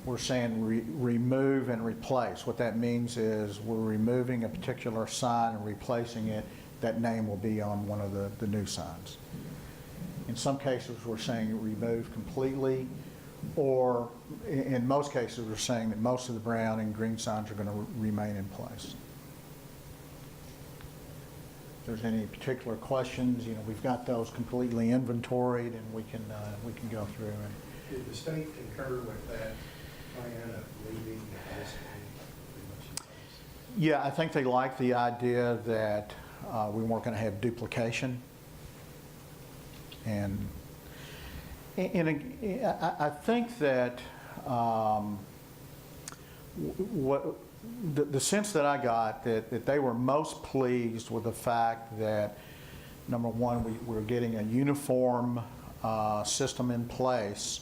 A: we're saying remove and replace. What that means is we're removing a particular sign and replacing it. That name will be on one of the new signs. In some cases, we're saying remove completely, or in most cases, we're saying that most of the brown and green signs are going to remain in place. If there's any particular questions, you know, we've got those completely inventoried, and we can go through and.
K: Did the state concur with that plan of leaving the designated pretty much in place?
A: Yeah, I think they like the idea that we weren't going to have duplication, and I think that what the sense that I got that they were most pleased with the fact that, number one, we're getting a uniform system in place,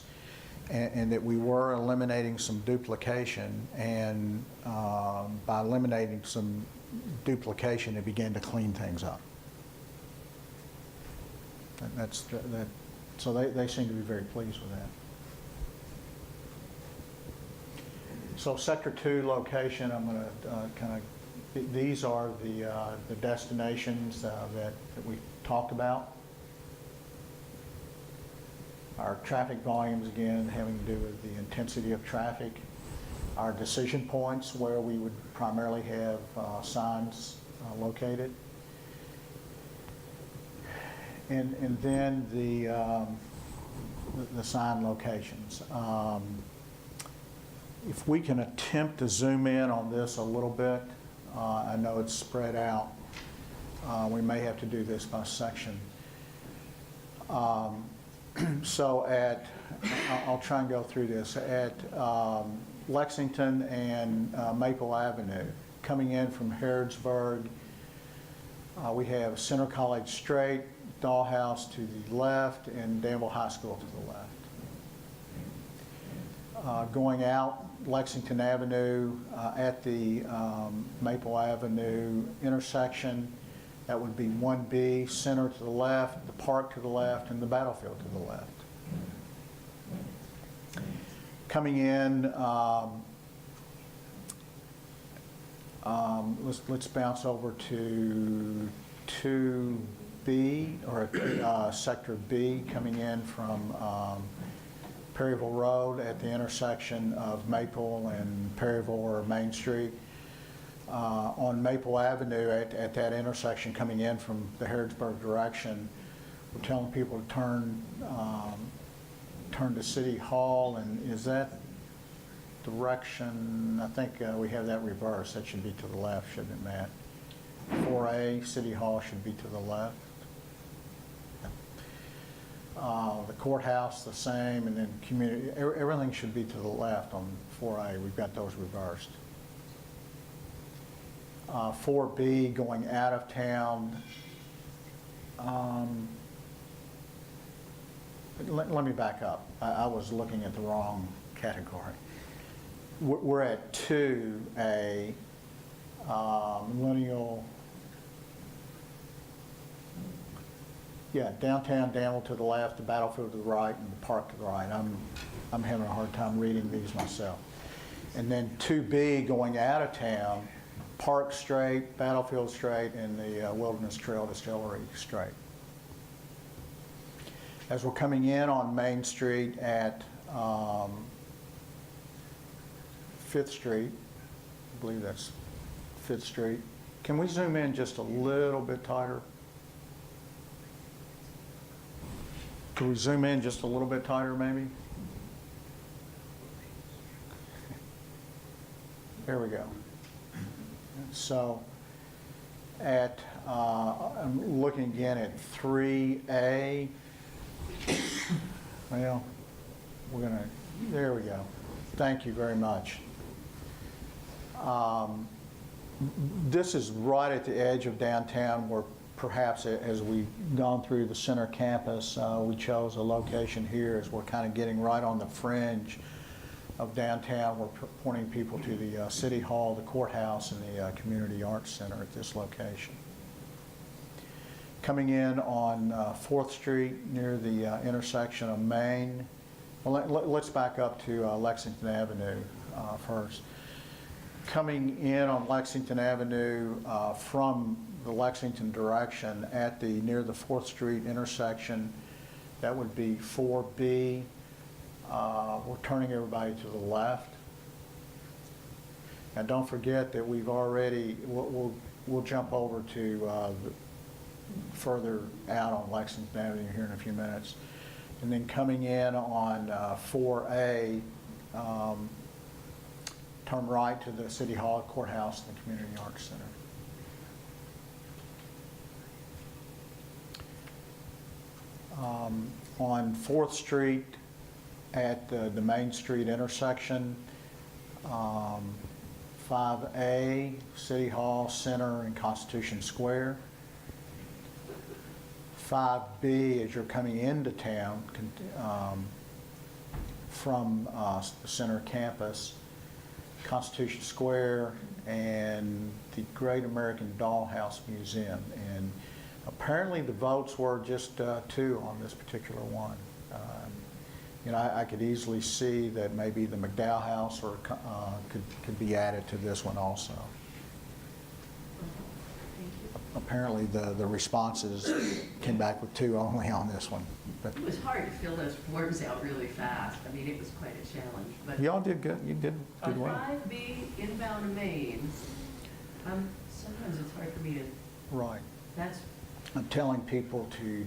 A: and that we were eliminating some duplication, and by eliminating some duplication, it began to clean things up. So they seem to be very pleased with that. So Sector 2 location, I'm going to these are the destinations that we talked about. Our traffic volumes, again, having to do with the intensity of traffic. Our decision points where we would primarily have signs located. And then the sign locations. If we can attempt to zoom in on this a little bit, I know it's spread out. We may have to do this by section. So I'll try and go through this. At Lexington and Maple Avenue, coming in from Harrodsburg, we have Center College straight, Dollhouse to the left, and Danville High School to the left. Going out Lexington Avenue at the Maple Avenue intersection, that would be 1B, Center to the left, the Park to the left, and the Battlefield to the left. Coming in, let's bounce over to 2B, or Sector B, coming in from Perryville Road at the intersection of Maple and Perryville or Main Street. On Maple Avenue at that intersection coming in from the Harrodsburg direction, we're telling people to turn to City Hall, and is that direction, I think we have that reversed. That should be to the left, shouldn't it, Matt? 4A, City Hall should be to the left. The courthouse the same, and then community, everything should be to the left on 4A. We've got those reversed. 4B going out of town. Let me back up. I was looking at the wrong category. We're at 2A, Millennial. Yeah, downtown Danville to the left, the Battlefield to the right, and the Park to the right. I'm having a hard time reading these myself. And then 2B going out of town, Park straight, Battlefield straight, and the Wilderness Trail Distillery straight. As we're coming in on Main Street at 5th Street, I believe that's 5th Street. Can we zoom in just a little bit tighter? Can we zoom in just a little bit tighter, maybe? There we go. So I'm looking again at 3A. Well, there we go. Thank you very much. This is right at the edge of downtown, where perhaps as we've gone through the center campus, we chose a location here as we're kind of getting right on the fringe of downtown. We're pointing people to the City Hall, the courthouse, and the Community Arts Center at this location. Coming in on 4th Street near the intersection of Main. Well, let's back up to Lexington Avenue first. Coming in on Lexington Avenue from the Lexington direction at near the 4th Street intersection, that would be 4B. We're turning everybody to the left. And don't forget that we've already, we'll jump over to further out on Lexington Avenue here in a few minutes. And then coming in on 4A, turn right to the City Hall, Courthouse, and the Community Arts Center. On 4th Street at the Main Street intersection, 5A, City Hall, Center, and Constitution Square. 5B, as you're coming into town from the center campus, Constitution Square, and the Great American Dollhouse Museum. And apparently the votes were just 2 on this particular one. I could easily see that maybe the McDowell House could be added to this one also. Apparently the responses came back with 2 only on this one. But
F: It was hard to fill those forms out really fast. I mean, it was quite a challenge, but.
A: y'all did good. You did well.
F: 5B inbound to Main, sometimes it's hard for me to,
A: Right.
F: that's,
A: I'm telling people to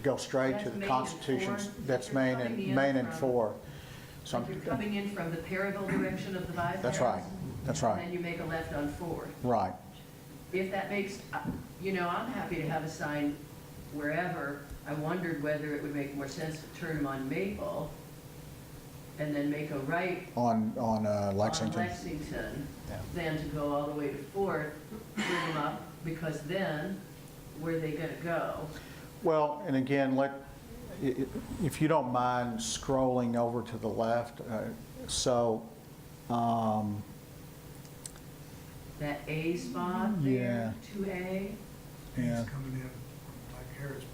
A: go straight to
F: That's
A: the
F: Main and
A: Constitution.
F: 4?
A: That's
F: You're
A: Main
F: coming
A: and
F: in
A: Main and
F: from-
A: 4. So
F: Like you're coming in from the Perryville direction of the bypass?
A: That's right, that's right.
F: And then you make a left on Ford.
A: Right.
F: If that makes, I'm happy to have a sign wherever. I wondered whether it would make more sense to turn them on Maple and then make a right
A: On Lexington.
F: on Lexington,
A: Yeah.
F: than to go all the way to Ford, bring them up, because then, where are they gonna go?
A: Well, and again, if you don't mind scrolling over to the left,
F: That A spot
A: Yeah.
F: there, 2A?
A: Yeah.
B: It's coming in from like Harrisburg.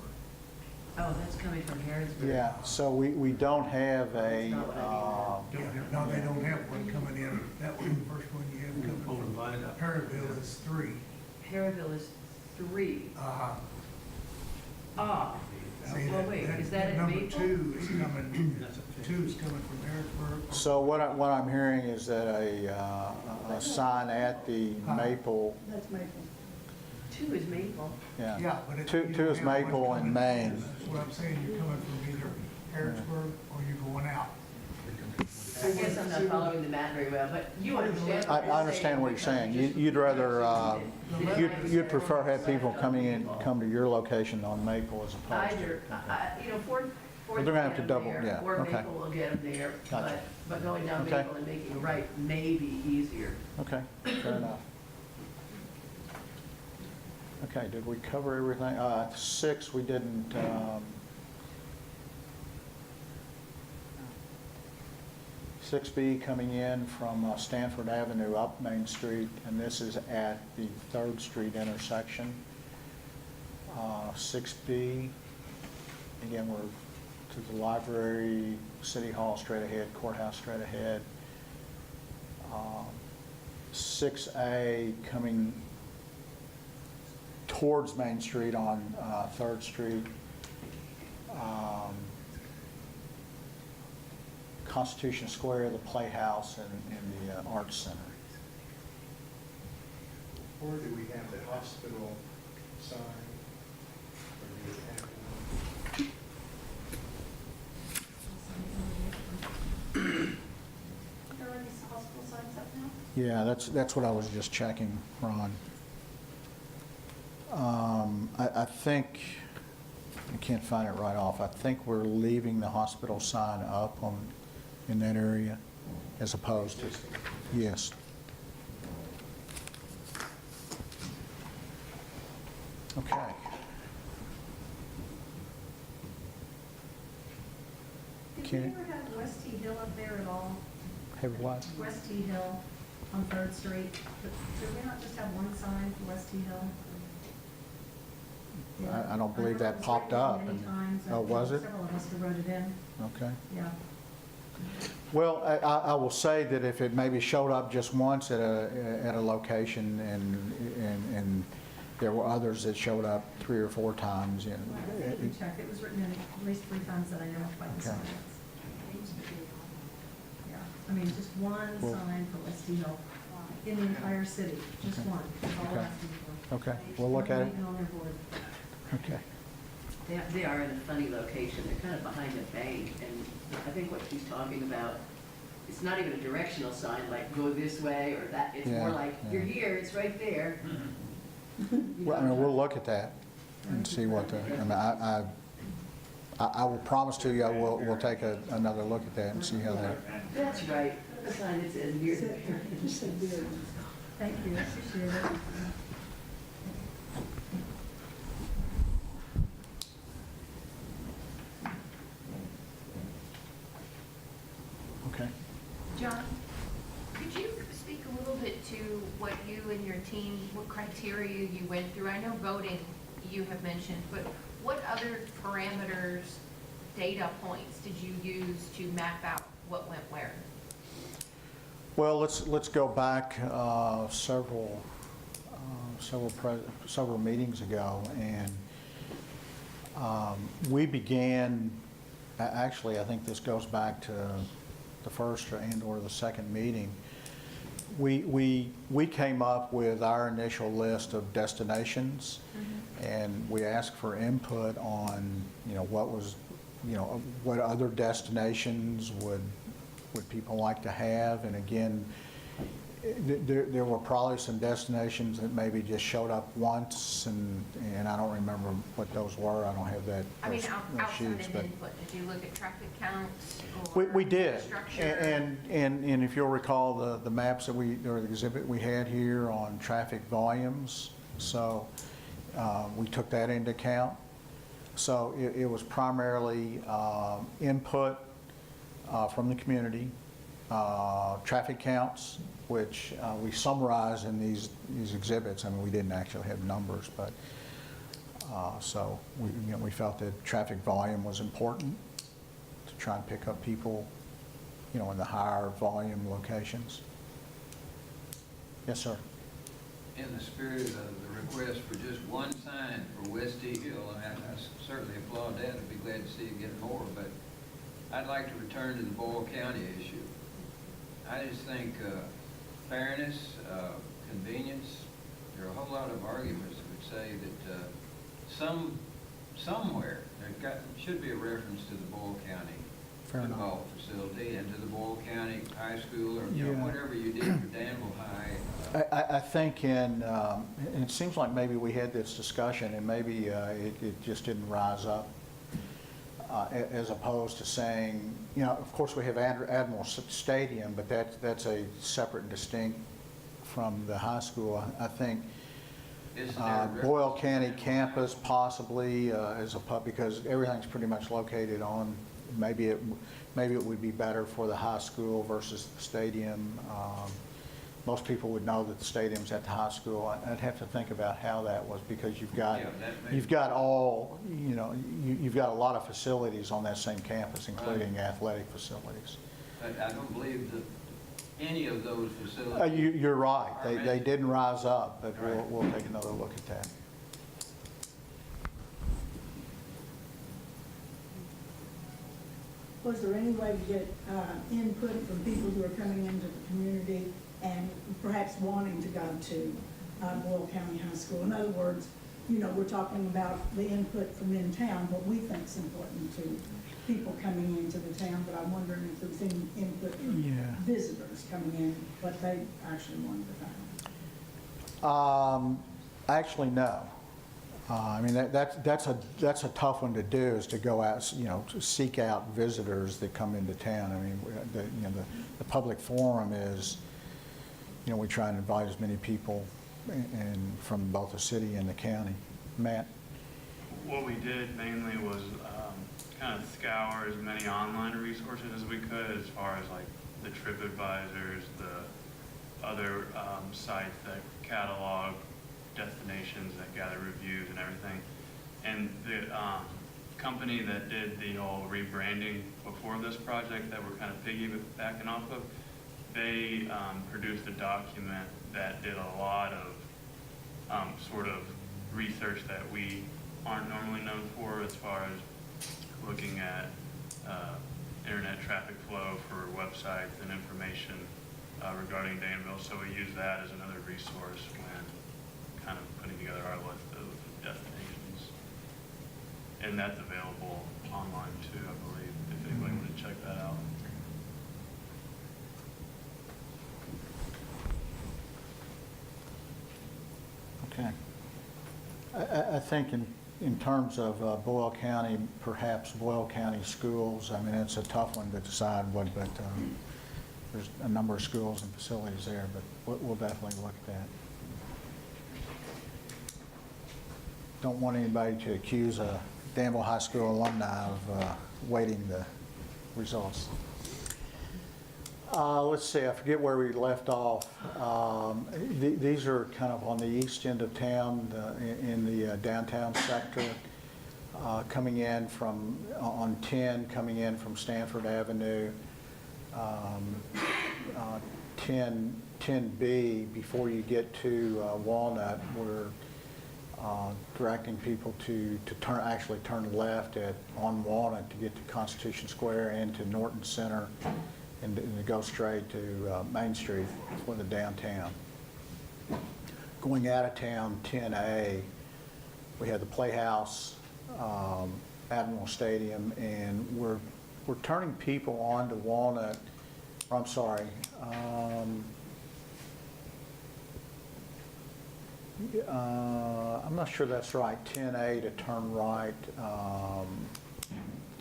F: Oh, that's coming from Harrisburg.
A: Yeah, so we don't have a,
B: Yeah, no, they don't have one coming in. That was the first one you have coming from Perryville is 3.
F: Perryville is 3.
B: Uh-huh.
F: Ah,
B: See,
F: well, wait, is that at
B: number
F: Maple?
B: 2 is coming, 2 is coming from Harrisburg.
A: so what I'm hearing is that a sign at the Maple,
H: That's Maple.
F: 2 is Maple.
A: yeah.
B: Yeah, but
A: Two
B: you don't
A: is
B: have one
A: Maple and
B: coming in.
A: Maine.
B: That's what I'm saying, you're coming from either Harrisburg or you're going out.
F: I guess I'm not following the map very well, but you understand what
A: I
F: you're
A: understand what you're saying. You'd rather, you'd prefer have people come to your location on Maple as opposed to.
F: Either, Ford
A: Well, they're gonna have to
F: will get 'em
A: double,
F: there,
A: yeah,
F: or
A: okay.
F: Maple will get them there,
A: Gotcha.
F: but going down
A: Okay.
F: Maple and making a right may be easier.
A: Okay, fair enough. Okay, did we cover everything? 6, we didn't, 6B coming in from Stanford Avenue up Main Street, and this is at the 3rd Street intersection. 6B, again, we're to the library, City Hall straight ahead, courthouse straight ahead. 6A coming towards Main Street on 3rd Street. Constitution Square, the Playhouse, and the Arts Center.
K: Or do we have the hospital sign? Or do we have
C: Are there any hospital signs up now?
A: Yeah, that's what I was just checking, Ron. I think, I can't find it right off, I think we're leaving the hospital sign up in that area as opposed to, yes. Okay.
L: Did we ever have West T Hill up there at all?
A: Have what?
L: West T Hill on 3rd Street. Did we not just have one sign for West T Hill?
A: I don't believe that popped up.
L: Many times.
A: Oh, was it?
L: Several of us have wrote it in,
A: Okay.
L: yeah.
A: Well, I will say that if it maybe showed up just once at a location and there were others that showed up 3 or 4 times,
L: Well, I think we checked, it was written in at least 3 times that I know of by the
A: Okay.
L: signs. Yeah, I mean, just one
A: Well-
L: sign for West T Hill in the entire city, just
A: Okay.
L: one, that's all
A: Okay.
L: I'm asking for.
A: Okay, we'll look at it.
L: Even on their board.
A: Okay.
F: They are in a funny location, they're kind of behind a bank, and I think what she's talking about, it's not even a directional sign, like go this way or that, it's more
A: Yeah,
F: like,
A: yeah.
F: you're here, it's right there.
A: Well, I mean, we'll look at that and see what the, I mean, I will promise to you, we'll take another look at that and see how that.
F: That's right, the sign that says here.
H: Just said beer.
L: Thank you, appreciate it.
A: Okay.
C: John, could you speak a little bit to what you and your team, what criteria you went through? I know voting you have mentioned, but what other parameters, data points did you use to map out what went where?
A: Well, let's go back several meetings ago, and we began. Actually, I think this goes back to the first or the second meeting. We came up with our initial list of destinations, and we asked for input on what was what other destinations would people like to have? And again, there were probably some destinations that maybe just showed up once, and I don't remember what those were. I don't have that.
C: I mean,
A: those
C: outside
A: sheets,
C: of
A: but
C: input, did you look at traffic counts?
A: we did.
C: Structure?
A: And if you'll recall the maps that or the exhibit we had here on traffic volumes, so we took that into account. So it was primarily input from the community, traffic counts, which we summarize in these exhibits. I mean, we didn't actually have numbers, but so we felt that traffic volume was important to try and pick up people, in the higher volume locations. Yes, sir.
I: In the spirit of the request for just one sign for West T Hill, I certainly applaud that. I'd be glad to see you get more, but I'd like to return to the Boyle County issue. I just think fairness, convenience, there are a whole lot of arguments that would say that somewhere there should be a reference to the Boyle County football facility and to the Boyle County High School, or whatever you did for Danville High.
A: I think and it seems like maybe we had this discussion and maybe it just didn't rise up as opposed to saying, of course we have Admiral Stadium, but that's a separate and distinct from the high school. I think Boyle County campus possibly as a pub, because everything's pretty much located on, maybe it would be better for the high school versus the stadium. Most people would know that the stadium's at the high school. I'd have to think about how that was, because you've got all, you've got a lot of facilities on that same campus, including athletic facilities.
I: But I don't believe that any of those facilities.
A: You're right. They didn't rise up, but we'll take another look at that.
H: Was there any way to get input from people who are coming into the community and perhaps wanting to go to Boyle County High School? In other words, we're talking about the input from in town, what we think is important to people coming into the town, but I'm wondering if there's any input from visitors coming in, what they actually wanted to find.
A: Actually, no. I mean, that's a tough one to do, is to go out, to seek out visitors that come into town. I mean, the public forum is, we try and invite as many people and from both the city and the county. Matt?
D: What we did mainly was kind of scour as many online resources as we could, as far as like the TripAdvisors, the other sites that catalog destinations, that gather reviews and everything. And the company that did the whole rebranding before this project that we're kind of piggybacking off of, they produced a document that did a lot of sort of research that we aren't normally known for, as far as looking at internet traffic flow for websites and information regarding Danville. So we use that as another resource when kind of putting together our list of destinations. And that's available online too, I believe, if anybody wanted to check that out.
A: Okay. I think in terms of Boyle County, perhaps Boyle County schools, I mean, it's a tough one to decide what, but there's a number of schools and facilities there, but we'll definitely look at that. Don't want anybody to accuse a Danville High School alumni of waiting the results. Let's see, I forget where we left off. These are kind of on the east end of town, in the downtown sector, coming in from, on 10, coming in from Stanford Avenue, 10B, before you get to Walnut, we're directing people to actually turn left on Walnut to get to Constitution Square and to Norton Center, and to go straight to Main Street for the downtown. Going out of town, 10A, we have the Playhouse, Admiral Stadium, and we're turning people onto Walnut I'm sorry. I'm not sure that's right. 10A to turn right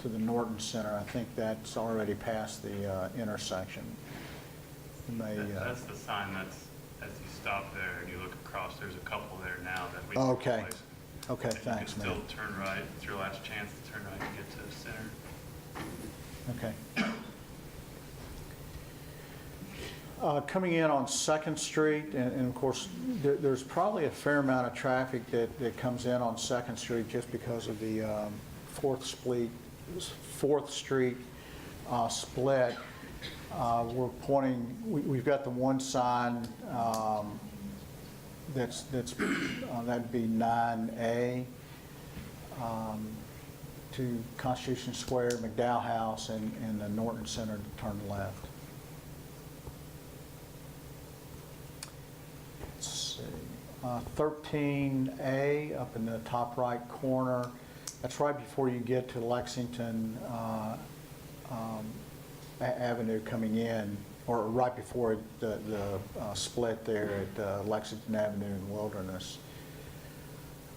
A: to the Norton Center. I think that's already past the intersection. You may,
D: That's the sign that's, as you stop there and you look across, there's a couple there now that we.
A: Okay.
D: replaced.
A: Okay,
D: And
A: thanks,
D: You
A: man.
D: can still turn right. It's your last chance to turn right and get to the center.
A: Okay. Coming in on Second Street, and of course, there's probably a fair amount of traffic that comes in on Second Street just because of the Fourth Street split. We're pointing, we've got the one sign that'd be 9A to Constitution Square, McDowell House, and the Norton Center to turn left. Let's see, 13A up in the top right corner. That's right before you get to Lexington Avenue coming in, or right before the split there at Lexington Avenue and Wilderness.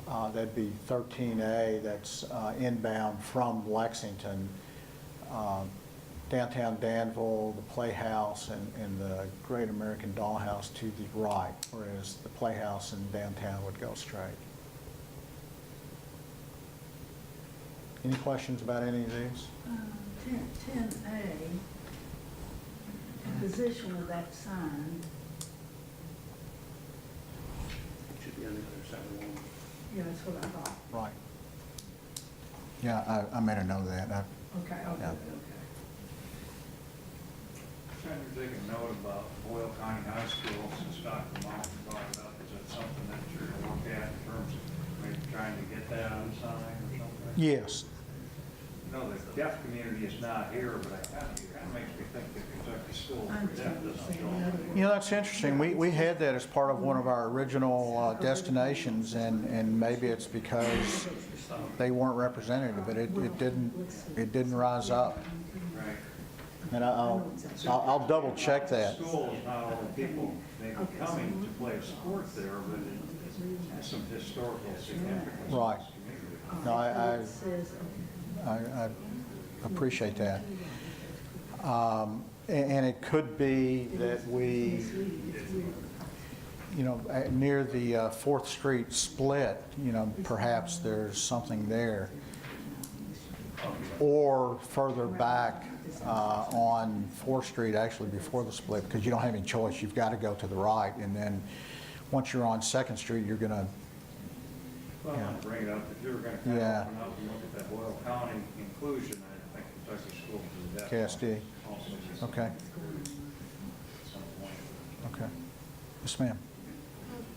A: That'd be 13A, that's inbound from Lexington. Downtown Danville, the Playhouse, and the Great American Dollhouse to the right, whereas the Playhouse in downtown would go straight. Any questions about any of these?
H: 10A, the position of that sign,
K: Should be on the other side of the wall.
H: yeah, that's what I thought.
A: Right. Yeah, I made a note of that.
H: Okay,
A: Yeah.
H: okay.
G: Trying to take a note about Boyle County High School, since Dr. Mountain brought it up, is that something that you're going to look at in terms of maybe trying to get that on sign or something?
A: Yes.
G: No, the deaf community is not here, but it kind of makes me think that Kentucky School for Deaf doesn't show.
A: You know, that's interesting. We had that as part of one of our original destinations, and maybe it's because they weren't represented, but it didn't rise up.
G: Right.
A: And I'll double check that.
G: School is not all the people maybe coming to play a sport there, but it has some historical significance.
A: Right.
G: in
A: No,
H: It says,
A: I appreciate that. And it could be that we, near the 4th Street split, perhaps there's something there. Or further back on 4th Street, actually before the split, because you don't have any choice. You've got to go to the right. And then once you're on 2nd Street, you're going to,
G: Well, I want to bring it up, if you were going to kind of
A: Yeah.
G: open up and look at that Boyle County inclusion, I think Kentucky School for the Deaf.
A: KSD.
G: also needs
A: Okay.
G: at some point.
A: Okay. Yes, ma'am.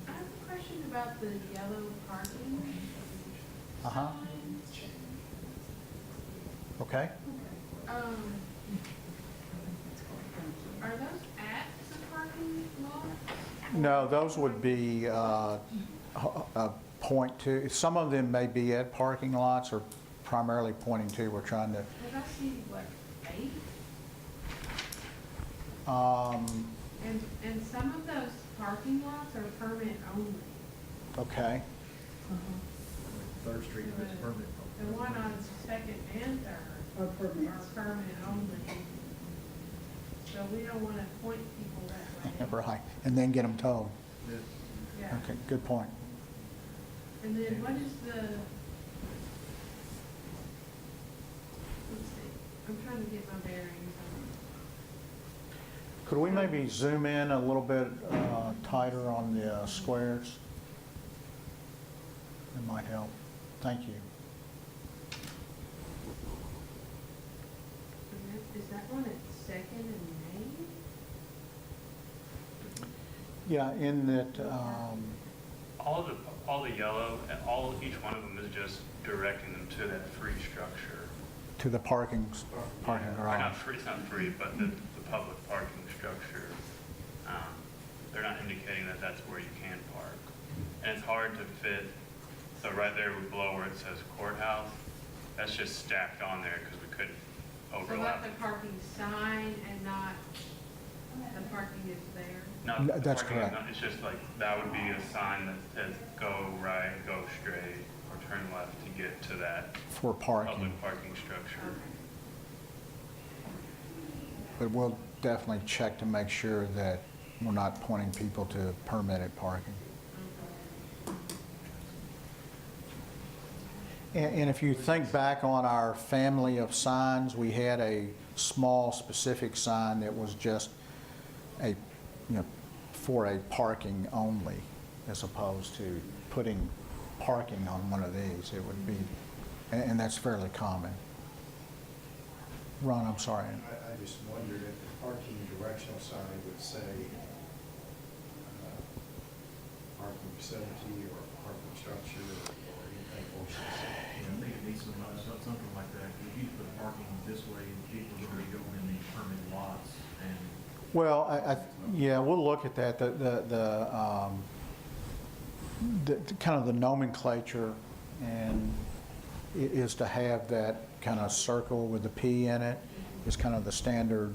C: I have a question about the yellow parking.
A: Uh-huh. Okay.
C: Are those at the parking lot?
A: No, those would be point to, some of them may be at parking lots or primarily pointing to. We're trying to,
C: Because I see, what, 8? And some of those parking lots are permit only.
A: okay.
J: Third Street is permanent.
C: The one on Second and Third
H: or permits.
C: are permit only. So we don't want to point people that way.
A: Right. And then get them towed.
C: Yeah.
A: Okay, good point.
C: And then what is the, let's see, I'm trying to get my bearings on.
A: Could we maybe zoom in a little bit tighter on the squares? It might help. Thank you.
C: Is that one at Second and Main?
A: Yeah, in that,
D: All the yellow, and each one of them is just directing them to that free structure.
A: to the parking
D: Or
A: garage.
D: not free, it's not free, but the public parking structure. They're not indicating that that's where you can park. And it's hard to fit, so right there below where it says courthouse, that's just stacked on there because we couldn't
C: So
D: overlap.
C: let the parking sign and not
E: is there.
D: Not
A: No, that's
D: parking,
A: correct.
D: It's just like, that would be a sign that says go right, go straight, or turn left to get to that
A: For parking.
D: public parking structure.
A: But we'll definitely check to make sure that we're not pointing people to permitted parking. And if you think back on our family of signs, we had a small specific sign that was just a, for a parking only, as opposed to putting parking on one of these. It would be, and that's fairly common. Ron, I'm sorry.
K: I just wondered if the parking directional sign would say parking facility or parking structure or anything specific.
J: I think it needs something like that. If you put parking this way, people are going to go in the permitted lots and.
A: Well, yeah, we'll look at that. The kind of the nomenclature and is to have that kind of circle with the P in it is kind of the standard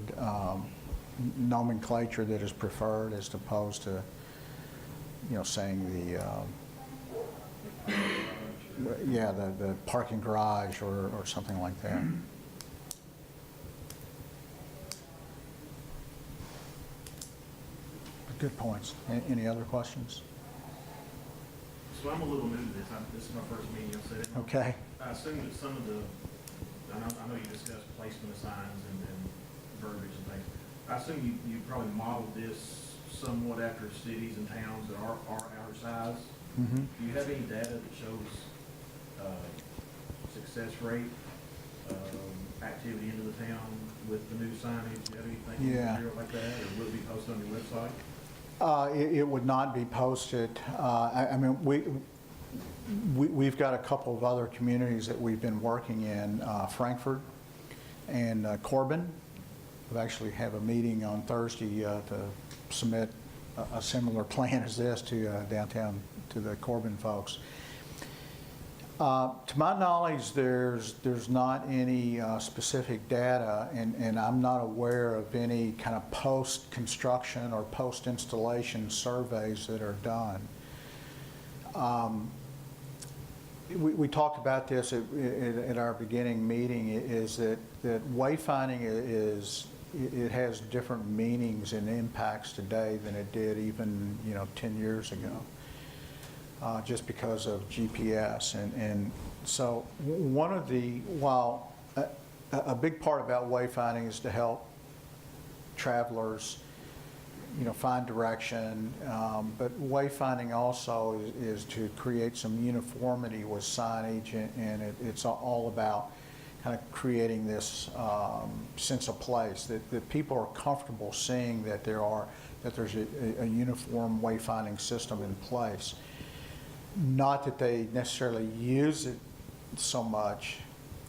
A: nomenclature that is preferred, as opposed to, saying the parking garage or something like that. Good points. Any other questions?
J: So I'm a little new to this. This is my first meeting, I'll say that.
A: Okay.
J: I assume that some of the, I know you discussed placement of signs and verbiage and things. I assume you probably modeled this somewhat after cities and towns that are our size.
A: Mm-hmm.
J: Do you have any data that shows success rate, activity into the town with the new signage? Do you have anything material like that, or will it be posted on your website?
A: It would not be posted. I mean, we've got a couple of other communities that we've been working in, Frankfurt and Corbin. We actually have a meeting on Thursday to submit a similar plan as this to downtown, to the Corbin folks. To my knowledge, there's not any specific data, and I'm not aware of any kind of post-construction or post-installation surveys that are done. We talked about this at our beginning meeting, is that wayfinding it has different meanings and impacts today than it did even 10 years ago. Just because of GPS. And so while a big part about wayfinding is to help travelers, find direction, but wayfinding also is to create some uniformity with signage, and it's all about kind of creating this sense of place, that people are comfortable seeing that there's a uniform wayfinding system in place. Not that they necessarily use it so much,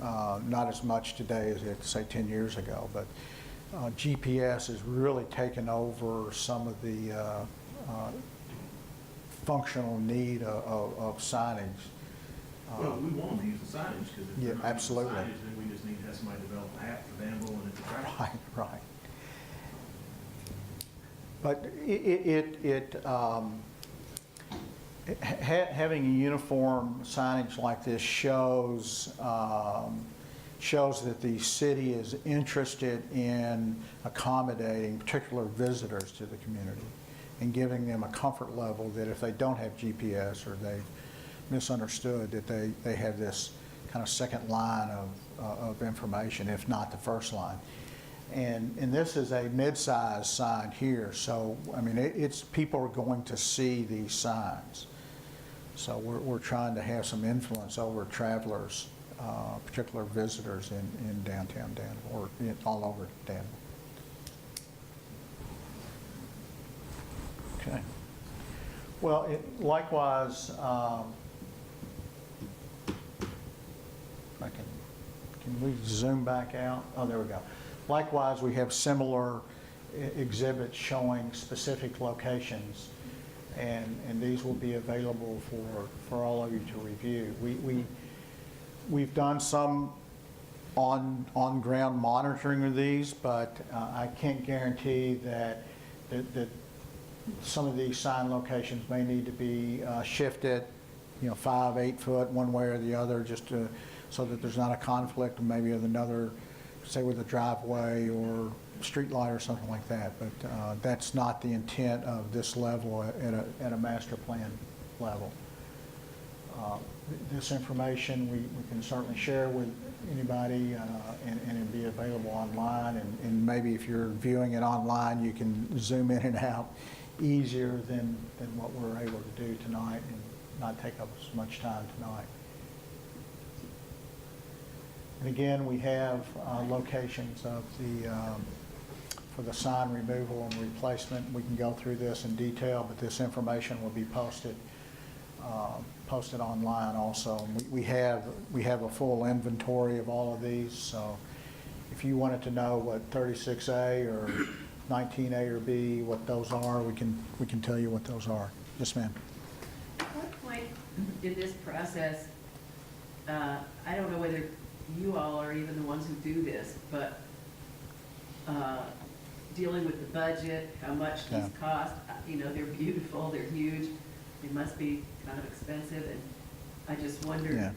A: not as much today as it, say, 10 years ago, but GPS has really taken over some of the functional need of signage.
J: Well, we want them to use the signage, because if they're not
A: absolutely.
J: using the signage, then we just need to have somebody develop an app for Danville and it's attractive.
A: Right. But having a uniform signage like this shows that the city is interested in accommodating particular visitors to the community and giving them a comfort level that if they don't have GPS or they've misunderstood, that they have this kind of second line of information, if not the first line. And this is a mid-sized sign here, so I mean it's people are going to see these signs. So we're trying to have some influence over travelers, particular visitors in downtown Danville, or all over Danville. Okay. Well, likewise, can we zoom back out? Oh, there we go. Likewise, we have similar exhibits showing specific locations, and these will be available for all of you to review. We've done some on-ground monitoring of these, but I can't guarantee that that some of these sign locations may need to be shifted, 5, 8 foot one way or the other, just so that there's not a conflict maybe with another, say with a driveway or street light or something like that. But that's not the intent of this level at a master plan level. This information we can certainly share with anybody and it'll be available online. And maybe if you're viewing it online, you can zoom in and out easier than what we're able to do tonight and not take up as much time tonight. And again, we have locations of for the sign removal and replacement. We can go through this in detail, but this information will be posted online also. And we have a full inventory of all of these, so if you wanted to know what 36A or 19A or B, what those are, we can tell you what those are. Yes, ma'am.
F: At what point in this process, I don't know whether you all are even the ones who do this, but dealing with the budget, how much these cost, they're beautiful, they're huge, they must be kind of expensive, and I just wonder.
A: Yeah.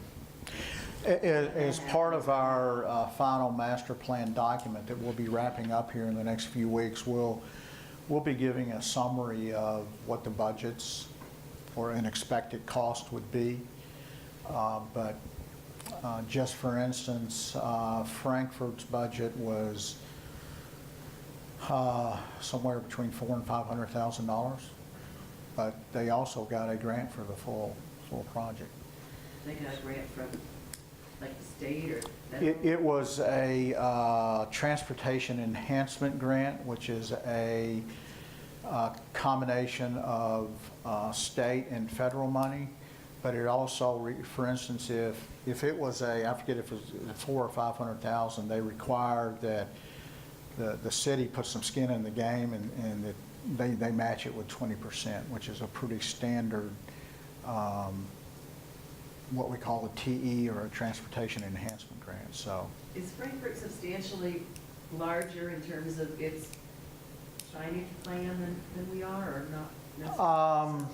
A: As part of our final master plan document that we'll be wrapping up here in the next few weeks, we'll be giving a summary of what the budgets or an expected cost would be. But just for instance, Frankfurt's budget was somewhere between $400,000 and $500,000, but they also got a grant for the full project.
F: They got a grant from, like, the state or federal?
A: It was a transportation enhancement grant, which is a combination of state and federal money. But it also, for instance, if it was I forget if it was $400,000 or $500,000, they required that the city put some skin in the game, and that they match it with 20%, which is a pretty standard, what we call a TE, or a transportation enhancement grant. So
F: Is Frankfurt substantially larger in terms of its signage plan than we are, or not necessarily?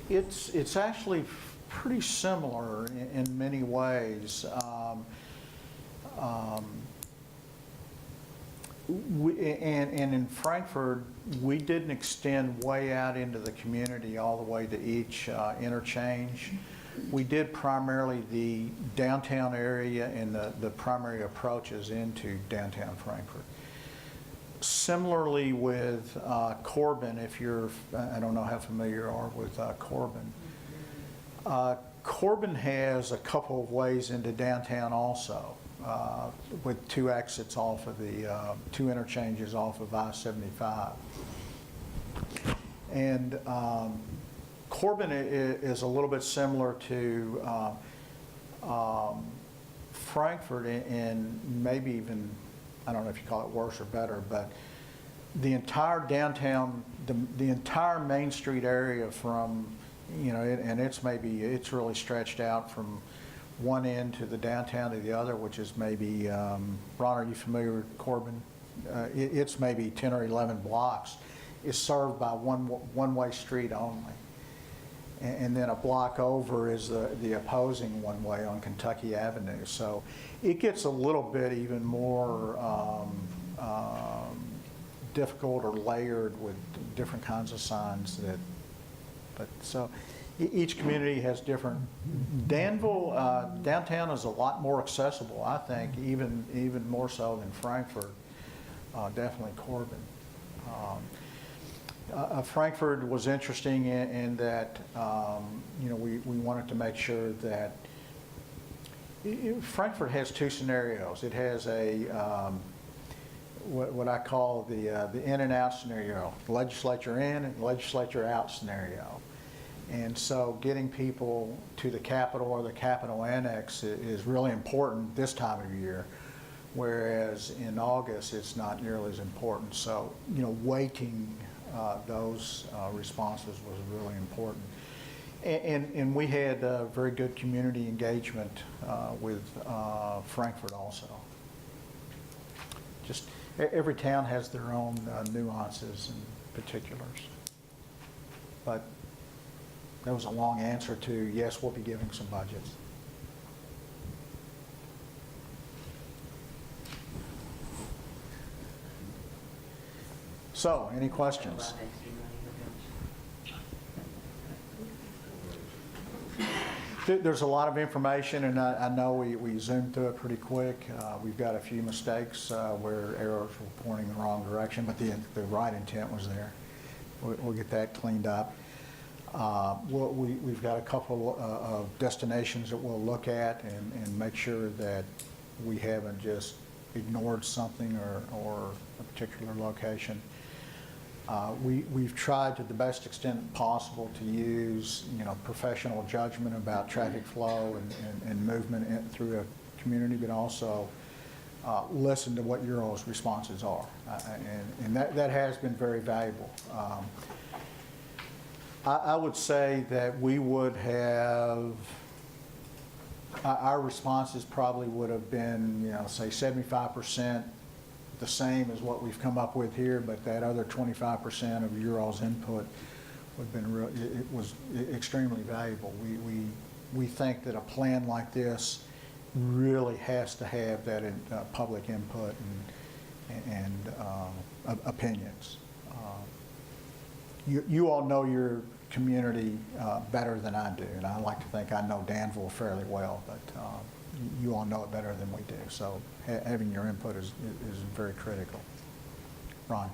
A: It's actually pretty similar in many ways. And in Frankfurt, we didn't extend way out into the community all the way to each interchange. We did primarily the downtown area and the primary approaches into downtown Frankfurt. Similarly with Corbin, I don't know how familiar you are with Corbin. Corbin has a couple of ways into downtown also, with 2 exits off of the 2 interchanges off of I-75. And Corbin is a little bit similar to Frankfurt, and maybe even, I don't know if you call it worse or better, but the entire downtown, the entire Main Street area from, and it's really stretched out from one end to the downtown to the other, which is maybe, Ron, are you familiar with Corbin? It's maybe 10 or 11 blocks. Is served by one-way street only. And then a block over is the opposing one-way on Kentucky Avenue. So it gets a little bit even more difficult or layered with different kinds of signs so each community has different. Danville, downtown is a lot more accessible, I think, even more so than Frankfurt, definitely Corbin. Frankfurt was interesting in that, we wanted to make sure that Frankfurt has 2 scenarios. It has a what I call the in and out scenario, legislature in and legislature out scenario. And so getting people to the Capitol or the Capitol Annex is really important this time of year, whereas in August it's not nearly as important. So, weighting those responses was really important. And we had very good community engagement with Frankfurt also. just, every town has their own nuances and particulars. But that was a long answer to, yes, we'll be giving some budgets. So, any questions? There's a lot of information, and I know we zoomed through it pretty quick. We've got a few mistakes where arrows were pointing the wrong direction, but the right intent was there. We'll get that cleaned up. We've got a couple of destinations that we'll look at and make sure that we haven't just ignored something or a particular location. We've tried to the best extent possible to use, professional judgment about traffic flow and movement through a community, but also listen to what your all's responses are. And that has been very valuable. I would say that we would have, our responses probably would have been, say 75% the same as what we've come up with here, but that other 25% of your all's input would have been it was extremely valuable. We think that a plan like this really has to have that public input and opinions. You all know your community better than I do, and I like to think I know Danville fairly well, but you all know it better than we do. So having your input is very critical. Ron?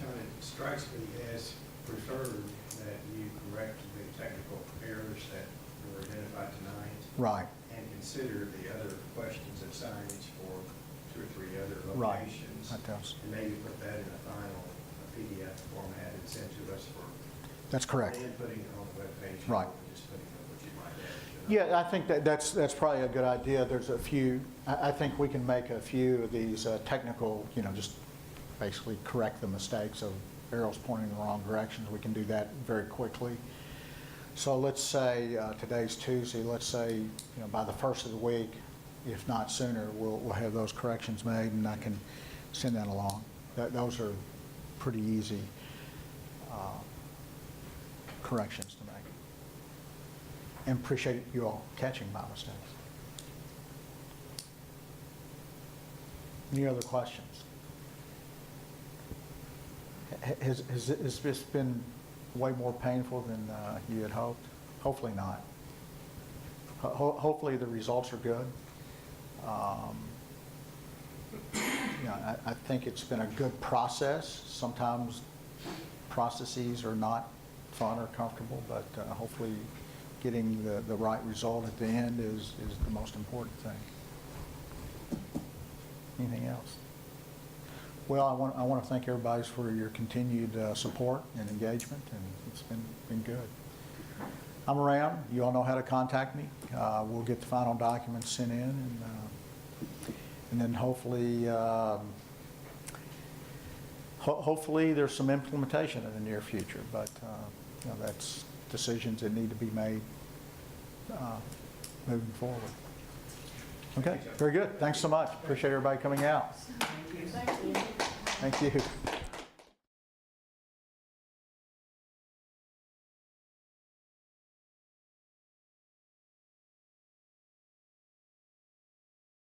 K: John, it strikes me as preferred that you correct the technical errors that were identified tonight.
A: Right.
K: And consider the other questions of signage for 2 or 3 other
A: Right.
K: locations.
A: That does.
K: And maybe put that in a final PDF format and send to us for.
A: That's correct.
K: Then putting it on the webpage.
A: Right.
K: Or just putting up what you might add.
A: Yeah, I think that's probably a good idea. There's a few, I think we can make a few of these technical, just basically correct the mistakes of arrows pointing in the wrong directions. We can do that very quickly. So let's say today's Tuesday, let's say by the first of the week, if not sooner, we'll have those corrections made and I can send that along. Those are pretty easy corrections to make. And appreciate you all catching my mistakes. Any other questions? Has this been way more painful than you had hoped? Hopefully not. Hopefully the results are good. I think it's been a good process. Sometimes processes are not fun or comfortable, but hopefully getting the right result at the end is the most important thing. Anything else? Well, I want to thank everybody for your continued support and engagement, and it's been good. I'm around. You all know how to contact me. We'll get the final documents sent in, and then hopefully there's some implementation in the near future. But that's decisions that need to be made moving forward. Okay, very good. Thanks so much. Appreciate everybody coming out.
F: Thank you.
A: Thank you.